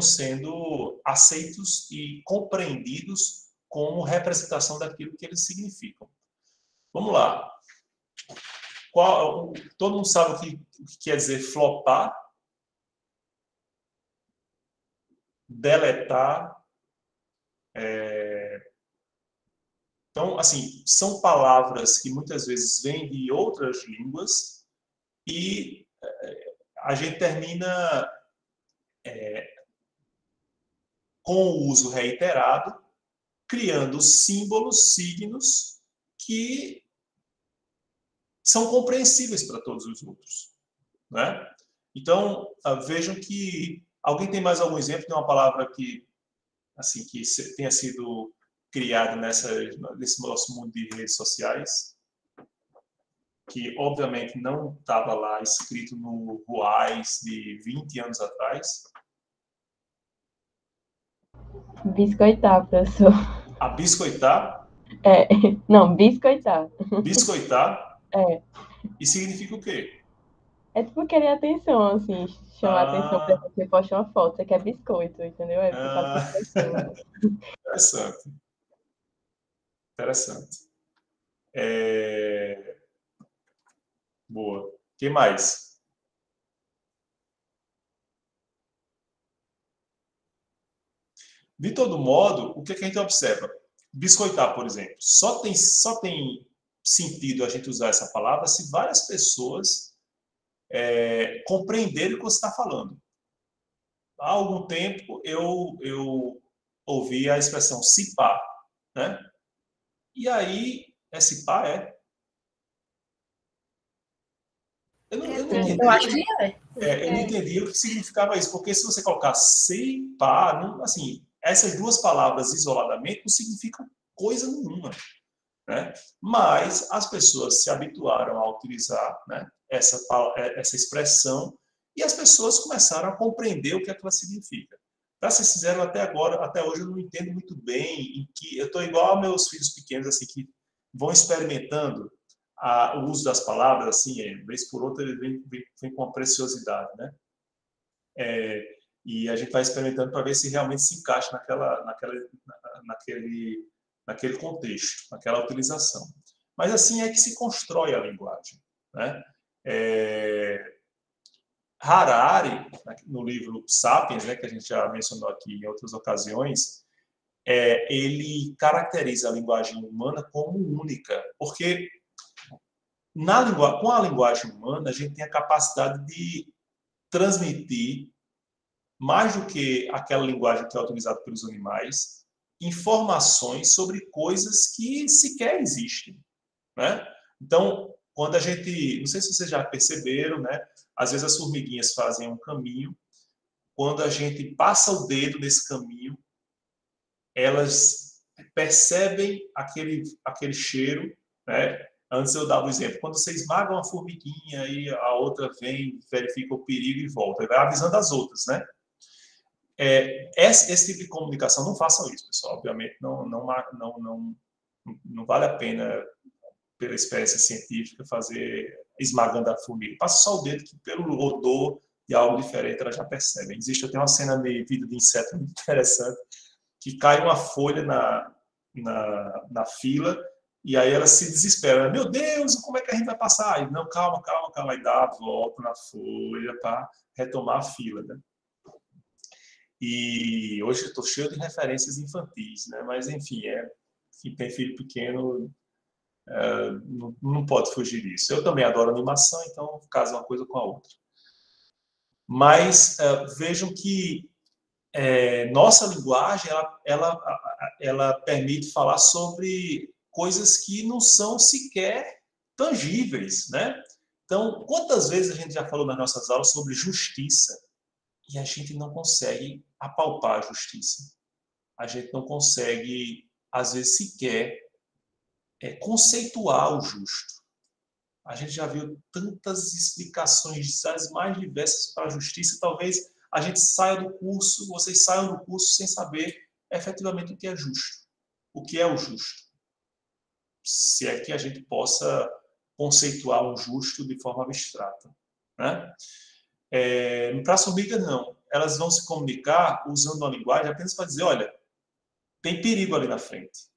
sendo aceitos e compreendidos como representação daquilo que eles significam. Vamos lá. Todo mundo sabe o que quer dizer flopar? Deletar. Então, assim, são palavras que muitas vezes vêm de outras línguas e a gente termina com o uso reiterado, criando símbolos, signos que são compreensíveis para todos os outros, né? Então, vejam que alguém tem mais algum exemplo de uma palavra que assim que tenha sido criada nesse nosso mundo de redes sociais, que obviamente não estava lá escrito no RUAIS de 20 anos atrás? Biscoitar, professor. A biscoitar? Não, biscoitar. Biscoitar? É. E significa o quê? É tipo querer atenção, assim, chamar atenção pra você postar uma foto. Você quer biscoito, entendeu? É porque tá biscoitando. Interessante. Interessante. Boa. O que mais? De todo modo, o que a gente observa? Biscoitar, por exemplo, só tem sentido a gente usar essa palavra se várias pessoas compreenderem o que você está falando. Há algum tempo eu ouvi a expressão cipar, né? E aí, cipar Eu não entendi. Eu acho que Eu não entendi o que significava isso, porque se você colocar cipar, assim, essas duas palavras isoladamente não significam coisa nenhuma, né? Mas as pessoas se habituaram a utilizar, né, essa expressão e as pessoas começaram a compreender o que ela significa. Para ser sincero, até hoje eu não entendo muito bem em que eu estou igual a meus filhos pequenos assim que vão experimentando o uso das palavras assim, vez por outra ele vem com uma preciosidade, né? E a gente vai experimentando para ver se realmente se encaixa naquele contexto, naquela utilização. Mas assim é que se constrói a linguagem, né? Harari, no livro Sapiens, né, que a gente já mencionou aqui em outras ocasiões, ele caracteriza a linguagem humana como única, porque com a linguagem humana a gente tem a capacidade de transmitir, mais do que aquela linguagem que é utilizada pelos animais, informações sobre coisas que sequer existem, né? Então, quando a gente, não sei se vocês já perceberam, né? Às vezes as formiguinhas fazem um caminho, quando a gente passa o dedo nesse caminho, elas percebem aquele cheiro, né? Antes eu dava o exemplo, quando você esmaga uma formiguinha e a outra vem, verifica o perigo e volta, e vai avisando as outras, né? Esse tipo de comunicação, não façam isso, pessoal. Obviamente, não vale a pena, pela experiência científica, fazer esmagando a formiga. Passa só o dedo, que pelo odor de algo diferente, ela já percebe. Existe até uma cena de vida de inseto muito interessante, que cai uma folha na fila, e aí ela se desespera. Meu Deus, como é que a gente vai passar? E, não, calma. E dá a volta na folha para retomar a fila, né? E hoje eu estou cheio de referências infantis, né? Mas, enfim, quem tem filho pequeno não pode fugir disso. Eu também adoro animação, então casa uma coisa com a outra. Mas vejam que nossa linguagem ela permite falar sobre coisas que não são sequer tangíveis, né? Então, quantas vezes a gente já falou nas nossas aulas sobre justiça e a gente não consegue apalpar a justiça? A gente não consegue, às vezes, sequer conceituar o justo. A gente já viu tantas explicações, as mais diversas para a justiça. Talvez a gente saia do curso, vocês saiam do curso sem saber efetivamente o que é justo. O que é o justo? Se é que a gente possa conceituar um justo de forma abstrata, né? Para as formigas, não. Elas vão se comunicar usando uma linguagem apenas para dizer, olha, tem perigo ali na frente.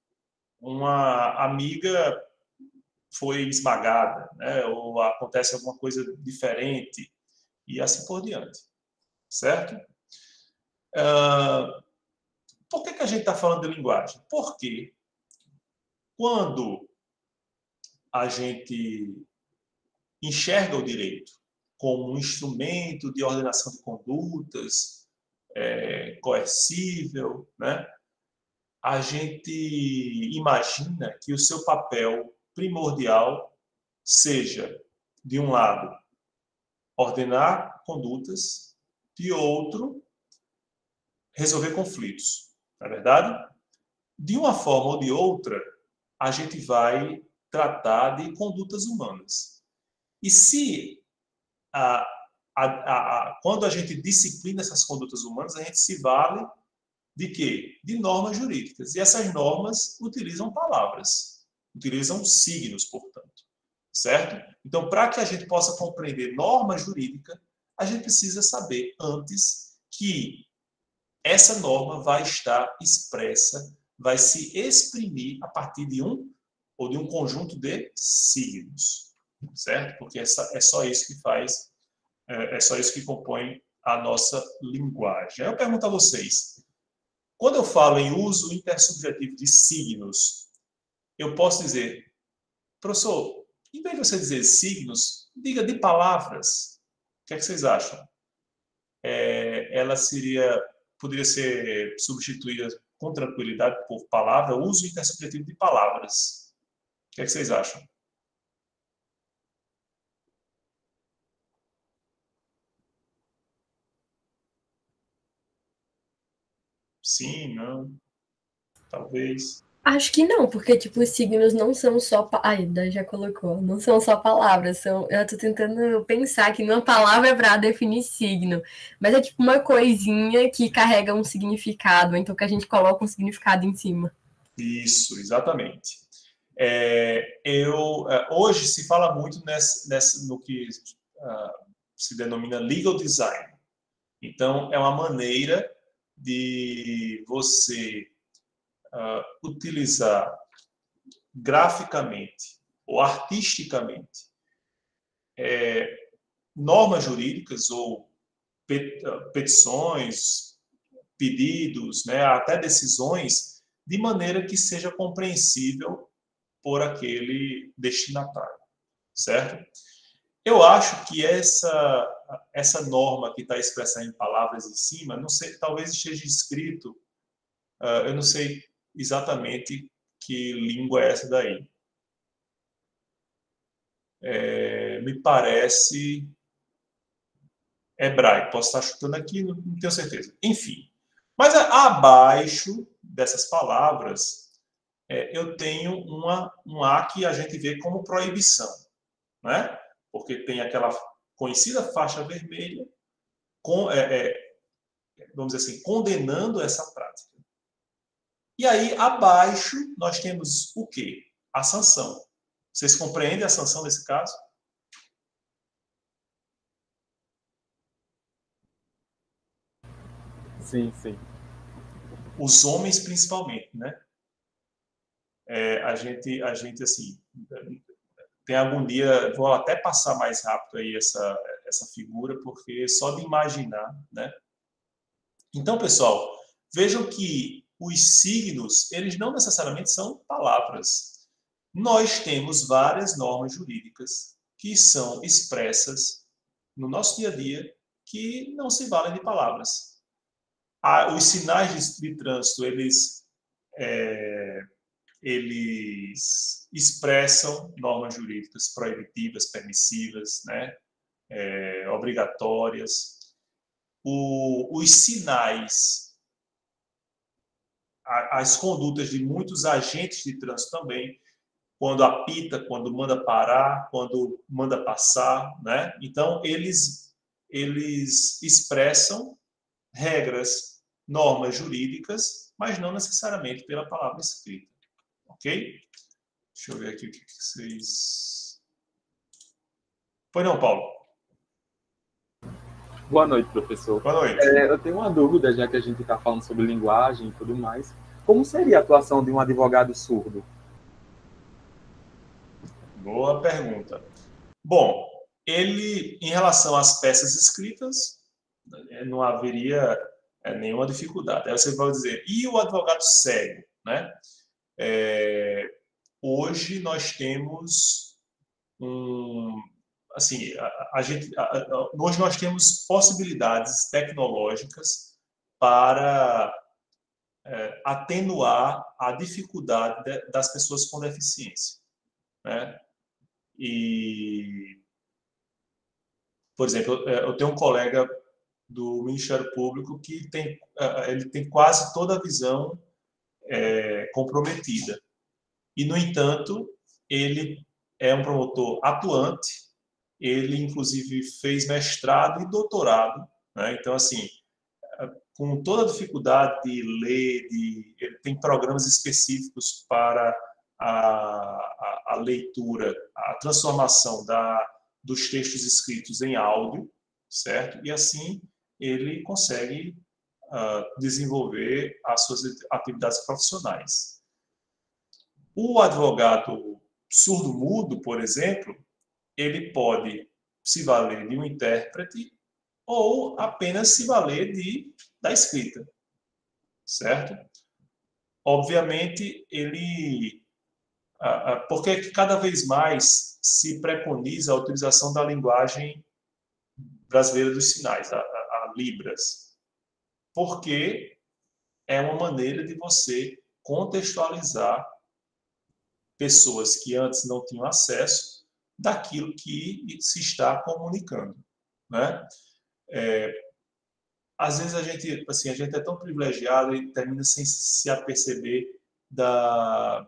Uma amiga foi esmagada, né? Ou acontece alguma coisa diferente, e assim por diante. Certo? Por que a gente está falando de linguagem? Porque quando a gente enxerga o direito como um instrumento de ordenação de condutas, coercível, né? A gente imagina que o seu papel primordial seja, de um lado, ordenar condutas, de outro, resolver conflitos. Não é verdade? De uma forma ou de outra, a gente vai tratar de condutas humanas. E se quando a gente disciplina essas condutas humanas, a gente se vale de quê? De normas jurídicas. E essas normas utilizam palavras, utilizam signos, portanto. Certo? Então, para que a gente possa compreender norma jurídica, a gente precisa saber antes que essa norma vai estar expressa, vai se exprimir a partir de um ou de um conjunto de signos. Certo? Porque é só isso que faz, é só isso que compõe a nossa linguagem. Aí eu pergunto a vocês, quando eu falo em uso intersubjetivo de signos, eu posso dizer, professor, em vez de você dizer signos, diga de palavras. O que é que vocês acham? Ela poderia ser substituída com tranquilidade por palavra, uso intersubjetivo de palavras. O que é que vocês acham? Sim, não, talvez. Acho que não, porque, tipo, os signos não são só... Ai, já colocou. Não são só palavras. Eu tô tentando pensar que uma palavra é para definir signo. Mas é tipo uma coisinha que carrega um significado. Então, que a gente coloca um significado em cima. Isso, exatamente. Hoje se fala muito no que se denomina legal design. Então, é uma maneira de você utilizar graficamente ou artisticamente normas jurídicas ou petições, pedidos, né, até decisões, de maneira que seja compreensível por aquele destinatário, certo? Eu acho que essa norma que está expressa em palavras em cima, não sei, talvez esteja escrito, eu não sei exatamente que língua é essa daí. Me parece hebraico. Posso estar chutando aqui, não tenho certeza. Enfim. Mas abaixo dessas palavras, eu tenho um A que a gente vê como proibição, né? Porque tem aquela conhecida faixa vermelha, vamos dizer assim, condenando essa prática. E aí, abaixo, nós temos o quê? A sanção. Vocês compreendem a sanção nesse caso? Sim, sim. Os homens, principalmente, né? A gente, assim, tem agonia, vou até passar mais rápido aí essa figura, porque só de imaginar, né? Então, pessoal, vejam que os signos, eles não necessariamente são palavras. Nós temos várias normas jurídicas que são expressas no nosso dia a dia que não se valem de palavras. Os sinais de trânsito, eles expressam normas jurídicas proibitivas, permissivas, né? Obrigatórias. Os sinais, as condutas de muitos agentes de trânsito também, quando apita, quando manda parar, quando manda passar, né? Então, eles expressam regras, normas jurídicas, mas não necessariamente pela palavra escrita. Ok? Deixa eu ver aqui o que vocês... Pois não, Paulo? Boa noite, professor. Boa noite. Eu tenho uma dúvida, já que a gente está falando sobre linguagem e tudo mais. Como seria a atuação de um advogado surdo? Boa pergunta. Bom, ele, em relação às peças escritas, não haveria nenhuma dificuldade. Aí você vai dizer, e o advogado cego, né? Hoje nós temos assim, hoje nós temos possibilidades tecnológicas para atenuar a dificuldade das pessoas com deficiência, né? E, por exemplo, eu tenho um colega do Ministério Público que ele tem quase toda a visão comprometida. E, no entanto, ele é um promotor atuante, ele, inclusive, fez mestrado e doutorado, né? Então, assim, com toda a dificuldade de ler, ele tem programas específicos para a leitura, a transformação dos textos escritos em áudio, certo? E, assim, ele consegue desenvolver as suas atividades profissionais. O advogado surdo-mudo, por exemplo, ele pode se valer de um intérprete ou apenas se valer da escrita, certo? Obviamente, porque cada vez mais se preconiza a utilização da linguagem brasileira dos sinais, a Libras, porque é uma maneira de você contextualizar pessoas que antes não tinham acesso daquilo que se está comunicando, né? Às vezes a gente é tão privilegiado e termina sem se aperceber das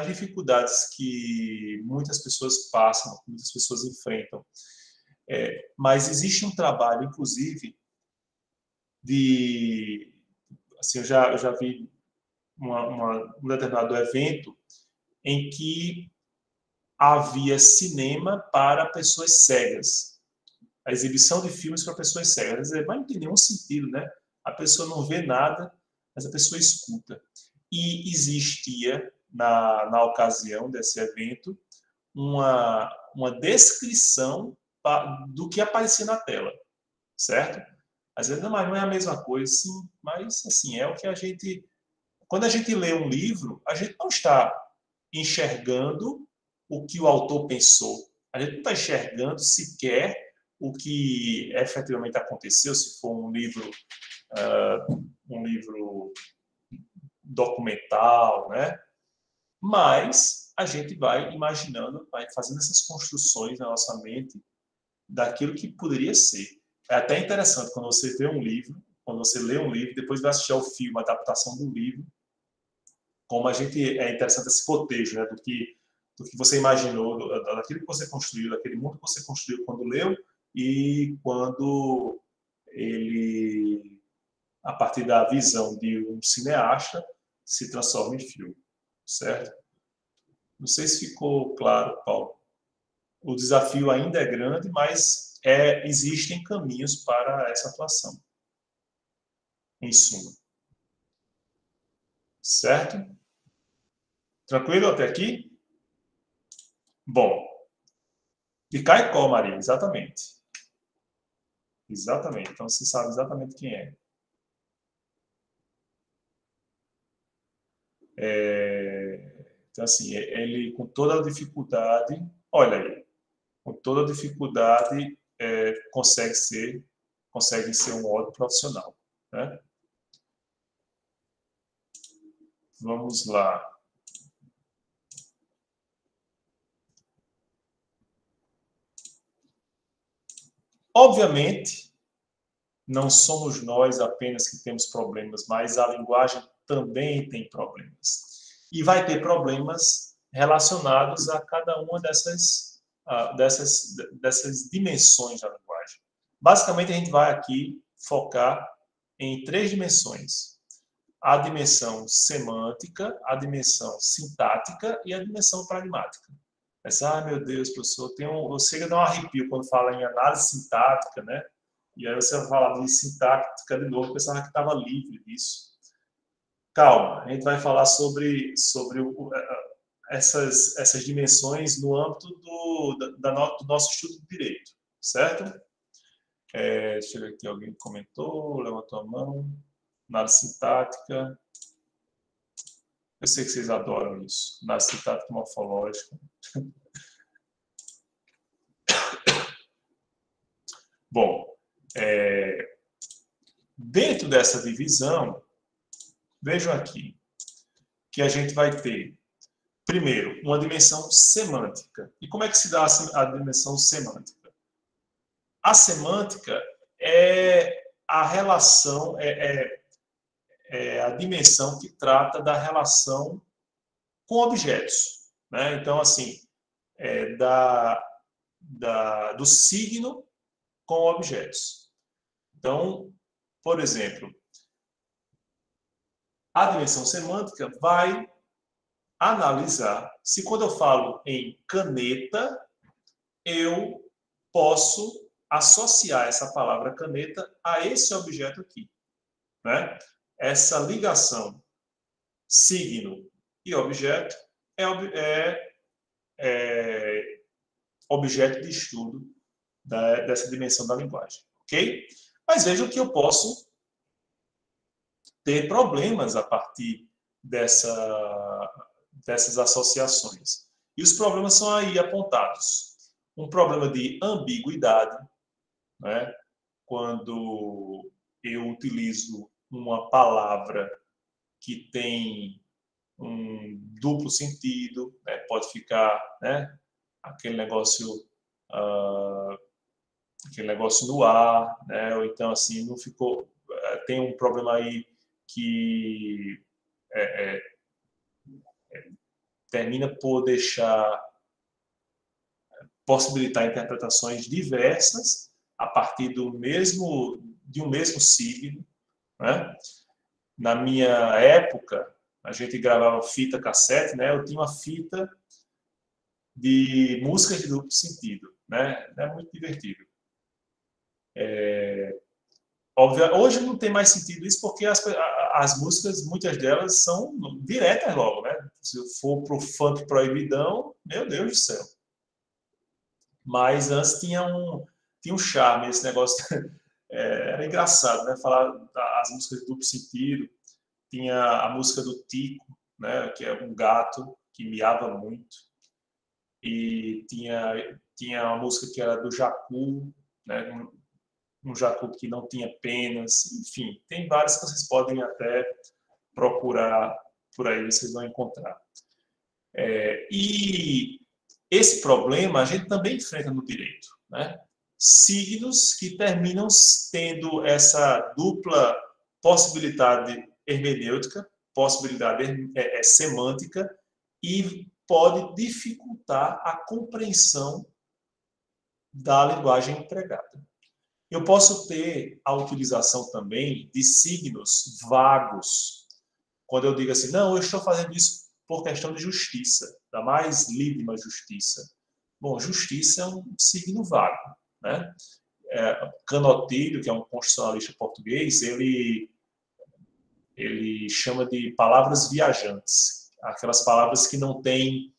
dificuldades que muitas pessoas passam, que muitas pessoas enfrentam. Mas existe um trabalho, inclusive, assim, eu já vi um determinado evento em que havia cinema para pessoas cegas, a exibição de filmes para pessoas cegas. Mas não tem nenhum sentido, né? A pessoa não vê nada, mas a pessoa escuta. E existia, na ocasião desse evento, uma descrição do que aparecia na tela, certo? Às vezes, mas não é a mesma coisa, sim, mas assim, é o que a gente... Quando a gente lê um livro, a gente não está enxergando o que o autor pensou. A gente não está enxergando sequer o que efetivamente aconteceu, se for um livro documental, né? Mas a gente vai imaginando, vai fazendo essas construções na nossa mente daquilo que poderia ser. É até interessante quando você vê um livro, quando você lê um livro, depois vai assistir ao filme, a adaptação do livro, como é interessante esse cotejo, né, do que você imaginou, daquilo que você construiu, daquele mundo que você construiu quando leu e quando ele, a partir da visão de um cineasta, se transforma em filme, certo? Não sei se ficou claro, Paulo. O desafio ainda é grande, mas existem caminhos para essa atuação, em suma. Certo? Tranquilo até aqui? Bom, de Caicó, Maria, exatamente. Exatamente, então você sabe exatamente quem é. Então, assim, ele com toda a dificuldade, olha aí, com toda a dificuldade, consegue ser um ótimo profissional, né? Vamos lá. Obviamente, não somos nós apenas que temos problemas, mas a linguagem também tem problemas. E vai ter problemas relacionados a cada uma dessas dimensões da linguagem. Basicamente, a gente vai aqui focar em 3 dimensões. A dimensão semântica, a dimensão sintática e a dimensão pragmática. Meu Deus, professor, eu chego a dar um arrepio quando fala em análise sintática, né? E aí você vai falar de sintática de novo, eu pensava que estava livre disso. Calma, a gente vai falar sobre essas dimensões no âmbito do nosso estudo de direito, certo? Deixa eu ver aqui, alguém comentou, levantou a mão. Análise sintática. Eu sei que vocês adoram isso. Análise sintática morfológica. Bom, dentro dessa divisão, vejam aqui que a gente vai ter, primeiro, uma dimensão semântica. E como é que se dá a dimensão semântica? A semântica é a relação, a dimensão que trata da relação com objetos, né? Então, assim, do signo com objetos. Então, por exemplo, a dimensão semântica vai analisar se, quando eu falo em caneta, eu posso associar essa palavra caneta a esse objeto aqui, né? Essa ligação signo e objeto é objeto de estudo dessa dimensão da linguagem, ok? Mas vejam que eu posso ter problemas a partir dessas associações. E os problemas são aí apontados. Um problema de ambiguidade, né? Quando eu utilizo uma palavra que tem um duplo sentido, né? Pode ficar, né? aquele negócio no ar, né? Ou então assim não ficou, tem um problema aí que termina por possibilitar interpretações diversas a partir de um mesmo signo, né? Na minha época, a gente gravava fita cassete, né? Eu tinha uma fita de músicas de duplo sentido, né? É muito divertido. Óbvio, hoje não tem mais sentido isso, porque as músicas, muitas delas são diretas logo, né? Se for pro funk proibidão, meu Deus do céu. Mas antes tinha um charme esse negócio. Era engraçado, né? Falar as músicas de duplo sentido. Tinha a música do Tico, né? Que é um gato que miava muito. E tinha uma música que era do Jacu, né? Um jacu que não tinha penas. Enfim, tem várias que vocês podem até procurar por aí, vocês vão encontrar. E esse problema a gente também enfrenta no direito, né? Signos que terminam tendo essa dupla possibilidade hermenêutica, possibilidade semântica, e pode dificultar a compreensão da linguagem empregada. Eu posso ter a utilização também de signos vagos, quando eu digo assim, não, eu estou fazendo isso por questão de justiça, da mais líbima justiça. Bom, justiça é um signo vago, né? Canotilho, que é um constitucionalista português, ele chama de palavras viajantes, aquelas palavras que não têm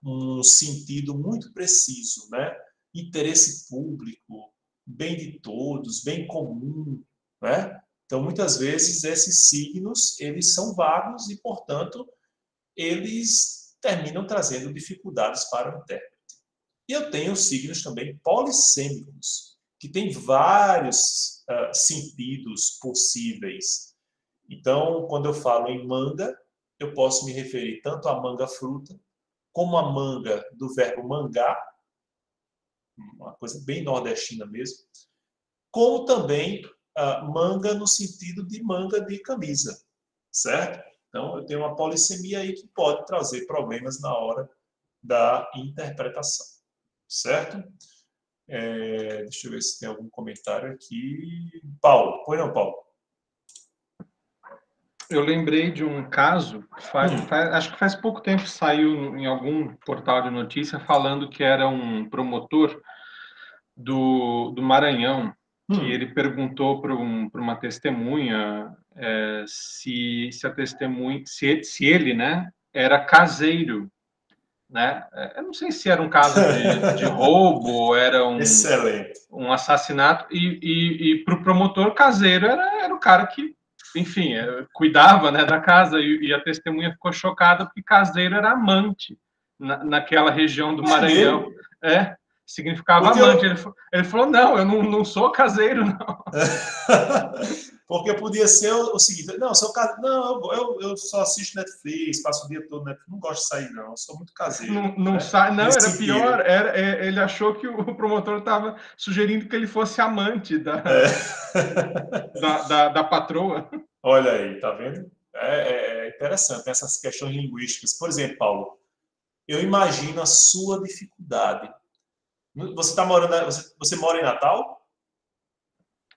um sentido muito preciso, né? Interesse público, bem de todos, bem comum, né? Então, muitas vezes, esses signos, eles são vagos e, portanto, eles terminam trazendo dificuldades para o intérprete. E eu tenho signos também polissêmicos, que têm vários sentidos possíveis. Então, quando eu falo em manga, eu posso me referir tanto à manga-fruta, como à manga do verbo mangar, uma coisa bem nordestina mesmo, como também manga no sentido de manga de camisa, certo? Então, eu tenho uma polissemia aí que pode trazer problemas na hora da interpretação, certo? Deixa eu ver se tem algum comentário aqui. Paulo, pois não, Paulo? Eu lembrei de um caso, acho que faz pouco tempo saiu em algum portal de notícia falando que era um promotor do Maranhão, que ele perguntou para uma testemunha se a testemunha, se ele, né, era caseiro, né? Eu não sei se era um caso de roubo ou era um assassinato, e para o promotor, caseiro era o cara que, enfim, cuidava, né, da casa, e a testemunha ficou chocada porque caseiro era amante naquela região do Maranhão. significava Porque amante. Ele falou, não, eu não sou caseiro, não. Porque podia ser o seguinte, não, eu só assisto Netflix, passo o dia todo Netflix, não gosto de sair, não, eu sou muito caseiro. Não sai, não, Nesse era sentido. pior, ele achou que o promotor estava sugerindo que ele fosse amante da patroa. Olha aí, tá vendo? É interessante essas questões linguísticas. Por exemplo, Paulo, eu imagino a sua dificuldade. Você tá morando, você mora em Natal?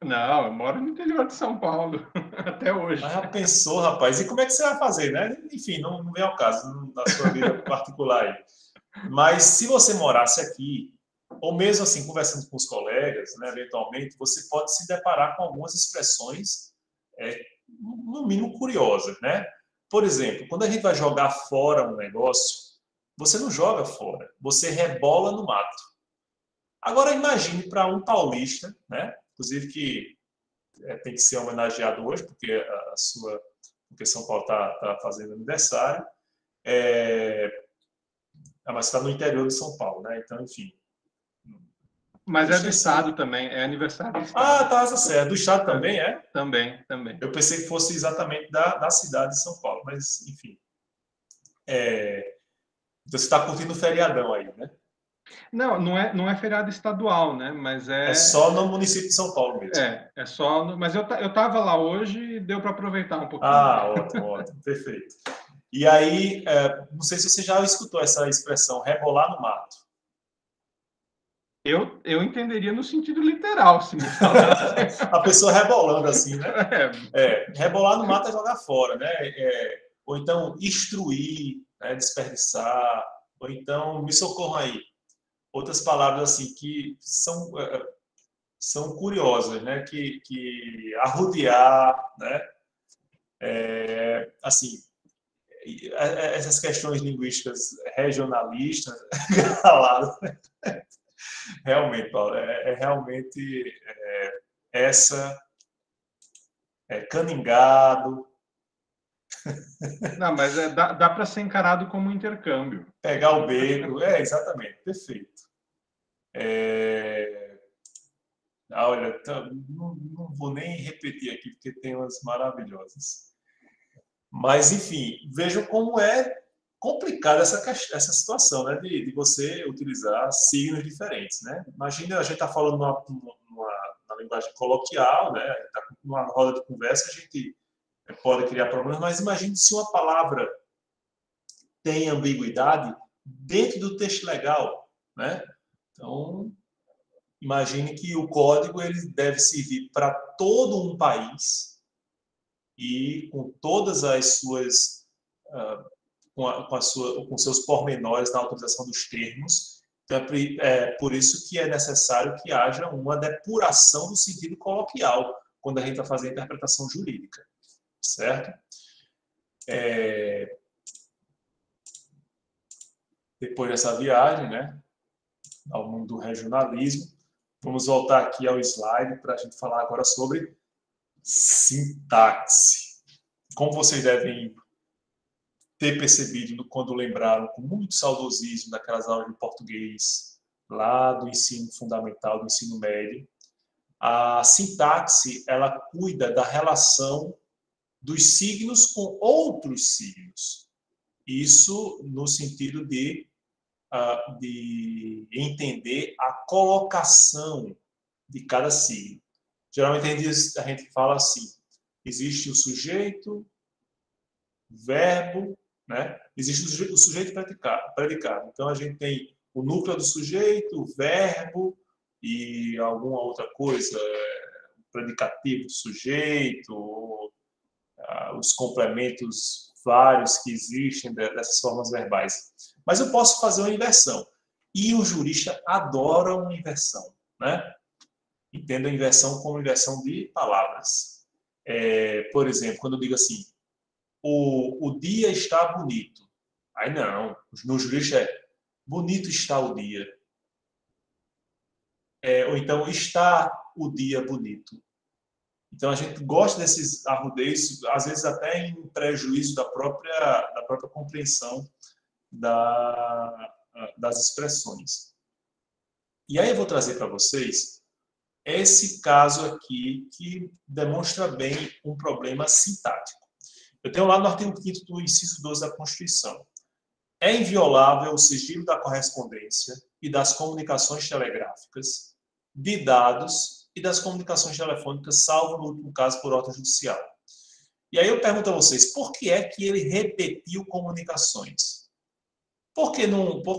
Não, eu moro no interior de São Paulo, até hoje. Mas já pensou, rapaz? E como é que você vai fazer, né? Enfim, não vem ao caso da sua vida particular aí. Mas se você morasse aqui, ou mesmo assim, conversando com os colegas, né, eventualmente, você pode se deparar com algumas expressões, no mínimo, curiosas, né? Por exemplo, quando a gente vai jogar fora um negócio, você não joga fora, você rebola no mato. Agora, imagine para um paulista, né? Inclusive que tem que ser homenageado hoje, porque São Paulo está fazendo aniversário. Mas está no interior de São Paulo, né? Então, enfim. Mas é do estado também, é aniversário do estado. Tá certo. Do estado também é? Também. Eu pensei que fosse exatamente da cidade de São Paulo, mas, enfim. Então, você está curtindo o feriadão aí, né? Não é feriado estadual, né? Mas é só no município de São Paulo mesmo. É só. Mas eu estava lá hoje e deu para aproveitar um pouquinho. Ótimo, perfeito. E aí, não sei se você já escutou essa expressão, rebolar no mato. Eu entenderia no sentido literal, se me falasse. A pessoa rebolando assim, né? Rebolar no mato é jogar fora, né? Ou então instruir, né? Desperdiçar, ou então me socorram aí. Outras palavras assim que são curiosas, né? Que arrodear, né? Assim, essas questões linguísticas regionalistas, galado. Realmente, Paulo, realmente essa caningado. Não, mas dá para ser encarado como um intercâmbio. Pegar o beco, exatamente, perfeito. Olha, não vou nem repetir aqui, porque tem umas maravilhosas. Mas, enfim, vejam como é complicada essa situação, né, de você utilizar signos diferentes, né? Imagina, a gente está falando na linguagem coloquial, né? Está numa roda de conversa, a gente pode criar problemas, mas imagine se uma palavra tem ambiguidade dentro do texto legal, né? Então, imagine que o código ele deve servir para todo um país e com todas as suas com seus pormenores na utilização dos termos. Então, por isso que é necessário que haja uma depuração do sentido coloquial quando a gente vai fazer a interpretação jurídica, certo? Depois dessa viagem, né, ao mundo do regionalismo, vamos voltar aqui ao slide para a gente falar agora sobre sintaxe. Como vocês devem ter percebido quando lembraram com muito saudosismo daquelas aulas de português lá do ensino fundamental, do ensino médio, a sintaxe ela cuida da relação dos signos com outros signos. Isso no sentido de entender a colocação de cada signo. Geralmente a gente fala assim, existe o sujeito, verbo, né? Existe o sujeito predicado. Então, a gente tem o núcleo do sujeito, o verbo e alguma outra coisa, o predicativo do sujeito, os complementos vários que existem dessas formas verbais. Mas eu posso fazer uma inversão. E o jurista adora uma inversão, né? Entenda a inversão como inversão de palavras. Por exemplo, quando eu digo assim, o dia está bonito. Aí não, no jurista bonito está o dia. Ou então, está o dia bonito. Então, a gente gosta desses arrudeios, às vezes até em prejuízo da própria compreensão das expressões. E aí eu vou trazer para vocês esse caso aqui que demonstra bem um problema sintático. Eu tenho lá no artigo 5º do inciso 12 da Constituição. É inviolável o sigilo da correspondência e das comunicações telegráficas, de dados e das comunicações telefônicas, salvo no último caso por ordem judicial. E aí eu pergunto a vocês, por que é que ele repetiu comunicações? Por que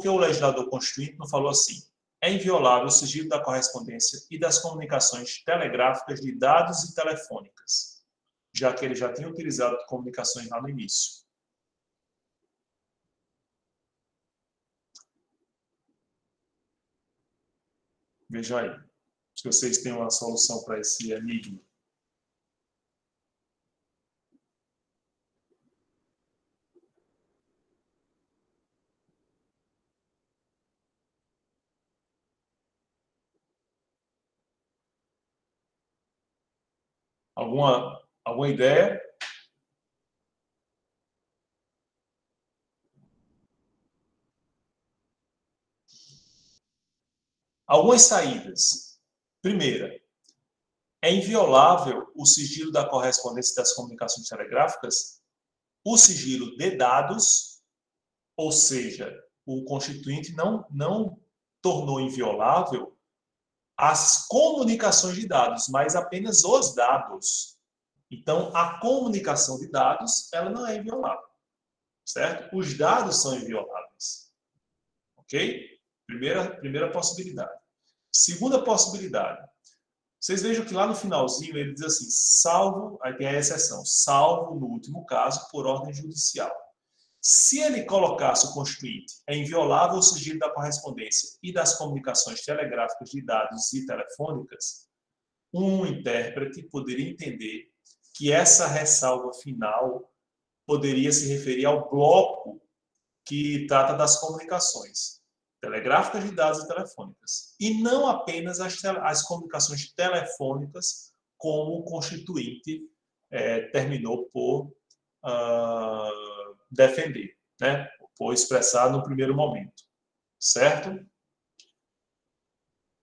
o legislador constituinte não falou assim? É inviolável o sigilo da correspondência e das comunicações telegráficas, de dados e telefônicas, já que ele já tinha utilizado comunicações lá no início. Vejam aí, se vocês têm uma solução para esse enigma. Alguma ideia? Algumas saídas. Primeira, é inviolável o sigilo da correspondência das comunicações telegráficas, o sigilo de dados, ou seja, o Constituinte não tornou inviolável as comunicações de dados, mas apenas os dados. Então, a comunicação de dados, ela não é inviolável, certo? Os dados são invioláveis, ok? Primeira possibilidade. Segunda possibilidade. Vocês vejam que lá no finalzinho ele diz assim, salvo, aí tem a exceção, salvo no último caso por ordem judicial. Se ele colocasse o Constituinte, é inviolável o sigilo da correspondência e das comunicações telegráficas, de dados e telefônicas, um intérprete poderia entender que essa ressalva final poderia se referir ao bloco que trata das comunicações telegráficas, de dados e telefônicas, e não apenas as comunicações telefônicas, como o Constituinte terminou por defender, né? Por expressar no primeiro momento, certo?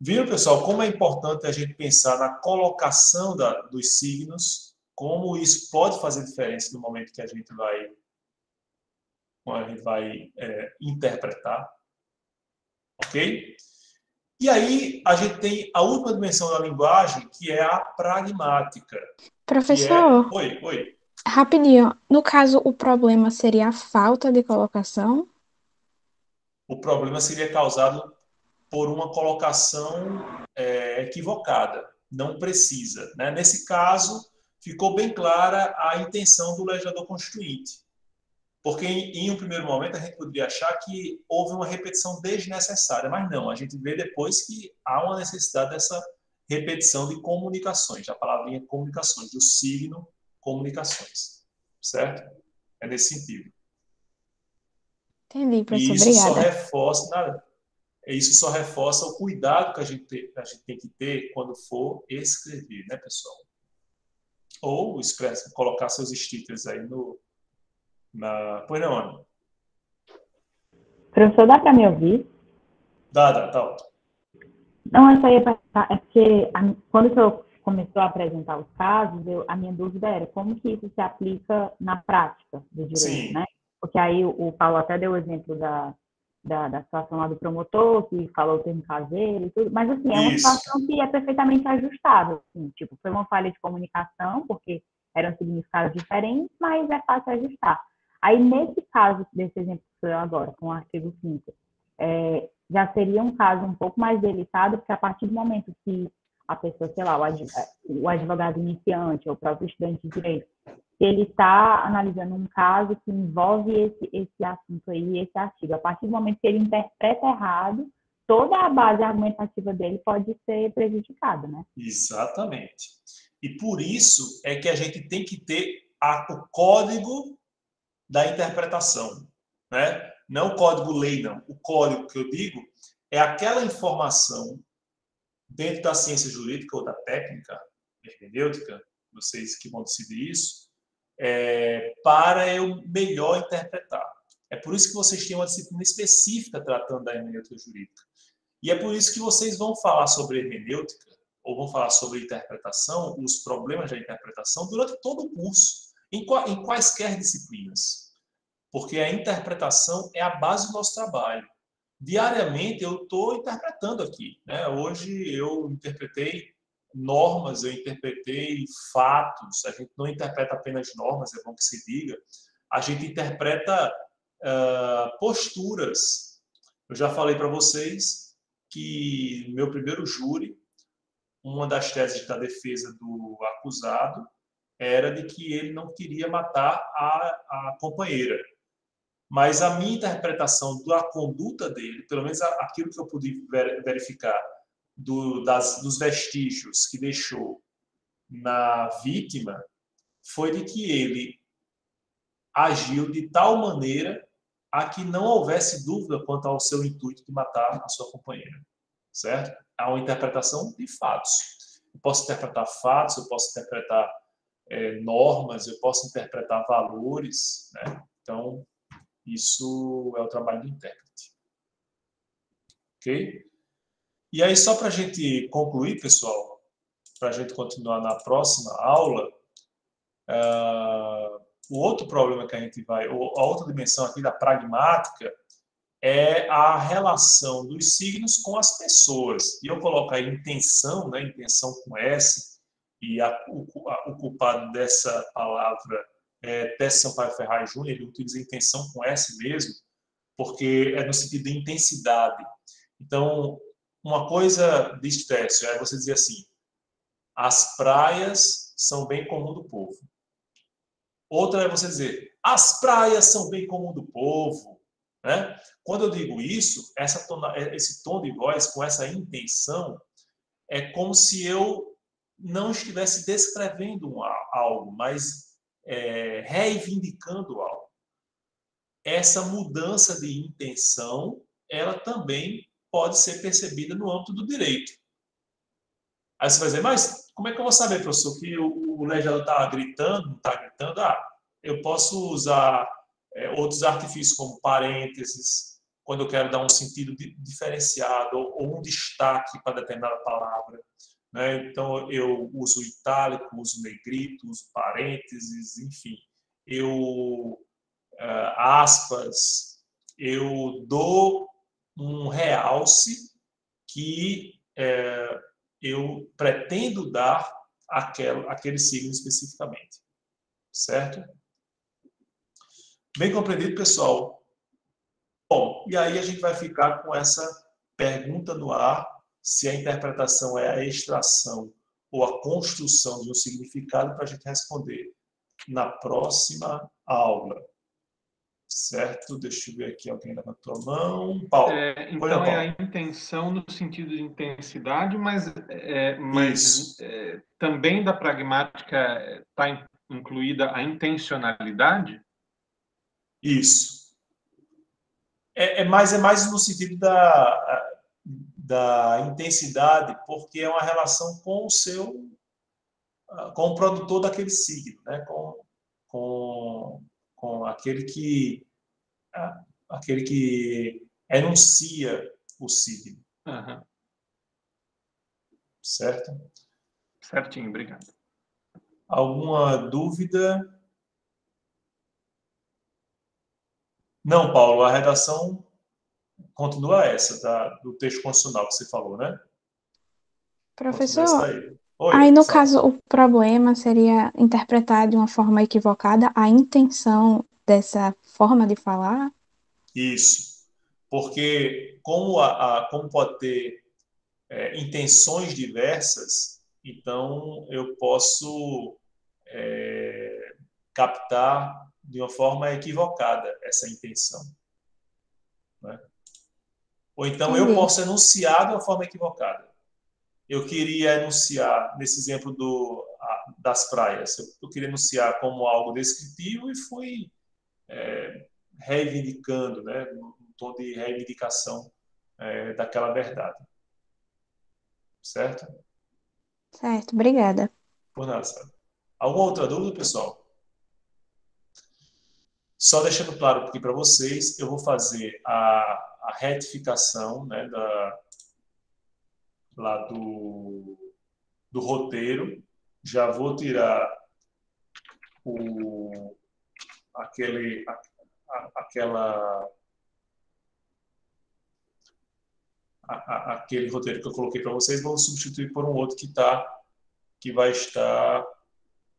Viram, pessoal, como é importante a gente pensar na colocação dos signos, como isso pode fazer diferença no momento que a gente vai interpretar, ok? E aí a gente tem a última dimensão da linguagem, que é a pragmática. Professor, Oi. Rapidinho, no caso, o problema seria a falta de colocação? O problema seria causado por uma colocação equivocada, não precisa, né? Nesse caso, ficou bem clara a intenção do legislador constituinte. Porque em um primeiro momento a gente poderia achar que houve uma repetição desnecessária, mas não, a gente vê depois que há uma necessidade dessa repetição de comunicações, a palavrinha comunicações, do signo comunicações, certo? É nesse sentido. Entendi, professor, e isso obrigada. Isso só reforça o cuidado que a gente tem que ter quando for escrever, né, pessoal? Ou colocar seus stickers aí Pois não, Ana? Professor, dá para me ouvir? Dá, tá ótimo. Não, eu só ia perguntar, é porque quando o senhor começou a apresentar os casos, a minha dúvida era como que isso se aplica na prática do direito, Sim. Né? Porque aí o Paulo até deu o exemplo da situação lá do promotor, que falou o termo caseiro e tudo, mas assim, é uma situação que é perfeitamente ajustável, assim, tipo, foi uma falha de comunicação, porque eram significados diferentes, mas é fácil ajustar. Aí, nesse caso, desse exemplo que eu agora, com o artigo 5, já seria um caso um pouco mais delicado, porque a partir do momento que a pessoa, sei lá, o advogado iniciante ou o próprio estudante de direito, ele está analisando um caso que envolve esse assunto aí, esse artigo. A partir do momento que ele interpreta errado, toda a base argumentativa dele pode ser prejudicada, né? Exatamente. E por isso é que a gente tem que ter o código da interpretação, né? Não o código-lei, não. O código que eu digo é aquela informação dentro da ciência jurídica ou da técnica hermenêutica, vocês que vão decidir isso, para eu melhor interpretar. É por isso que vocês têm uma disciplina específica tratando da hermenêutica jurídica. E é por isso que vocês vão falar sobre hermenêutica, ou vão falar sobre interpretação, os problemas da interpretação, durante todo o curso, em quaisquer disciplinas. Porque a interpretação é a base do nosso trabalho. Diariamente eu estou interpretando aqui, né? Hoje eu interpretei normas, eu interpretei fatos. A gente não interpreta apenas normas, é bom que se diga. A gente interpreta posturas. Eu já falei para vocês que no meu primeiro júri, uma das teses da defesa do acusado era de que ele não queria matar a companheira. Mas a minha interpretação da conduta dele, pelo menos aquilo que eu pude verificar dos vestígios que deixou na vítima, foi de que ele agiu de tal maneira a que não houvesse dúvida quanto ao seu intuito de matar a sua companheira. Certo? Há uma interpretação de fatos. Eu posso interpretar fatos, eu posso interpretar normas, eu posso interpretar valores, né? Então, isso é o trabalho do intérprete. Ok? E aí, só para a gente concluir, pessoal, para a gente continuar na próxima aula, o outro problema que a gente vai, a outra dimensão aqui da pragmática, é a relação dos signos com as pessoas. E eu coloco aí intenção, né? Intenção com S, e o culpado dessa palavra é Tess Sampaio Ferraz Júnior, ele utiliza intenção com S mesmo, porque é no sentido de intensidade. Então, uma coisa diz Técio, é você dizer assim, as praias são bem comum do povo. Outra é você dizer, as praias são bem comum do povo. Né? Quando eu digo isso, esse tom de voz, com essa intenção, é como se eu não estivesse descrevendo algo, mas reivindicando algo. Essa mudança de intenção, ela também pode ser percebida no âmbito do direito. Aí você vai dizer, mas como é que eu vou saber, professor, que o legislador está gritando, não está gritando? Eu posso usar outros artifícios como parênteses, quando eu quero dar um sentido diferenciado ou um destaque para determinada palavra. Né? Então, eu uso itálico, uso negrito, uso parênteses, enfim. Aspas, eu dou um realce que eu pretendo dar àquele signo especificamente. Certo? Bem compreendido, pessoal? Bom, e aí a gente vai ficar com essa pergunta no ar, se a interpretação é a extração ou a construção de um significado, para a gente responder na próxima aula. Certo? Deixa eu ver aqui, alguém levantou a mão. Paulo. Então, Paulo. é a intenção no sentido de intensidade, mas também da pragmática está incluída a intencionalidade? Isso. É mais no sentido da intensidade, porque é uma relação com o produtor daquele signo, né? com aquele que enuncia o signo. Uhum. Certo? Certinho, obrigado. Alguma dúvida? Não, Paulo, a redação continua essa, do texto constitucional que você falou, né? Professor, Oi, aí no caso o problema seria interpretar de uma forma equivocada a intenção dessa forma de falar? Isso, porque como pode ter intenções diversas, então eu posso captar de uma forma equivocada essa intenção. Né? Ou então eu posso enunciar de uma forma equivocada. Eu queria enunciar, nesse exemplo das praias, eu queria enunciar como algo descritivo e fui reivindicando, né, num tom de reivindicação daquela verdade. Certo? Certo, obrigada. Por nada, sabe? Alguma outra dúvida, pessoal? Só deixando claro aqui para vocês, eu vou fazer a retificação, né, lá do roteiro. Já vou tirar aquele roteiro que eu coloquei para vocês, vou substituir por um outro que vai estar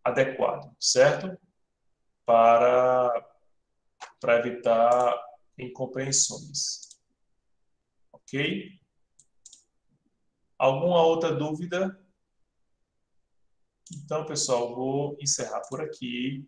adequado, certo? Para evitar incompreensões. Ok? Alguma outra dúvida? Então, pessoal, vou encerrar por aqui.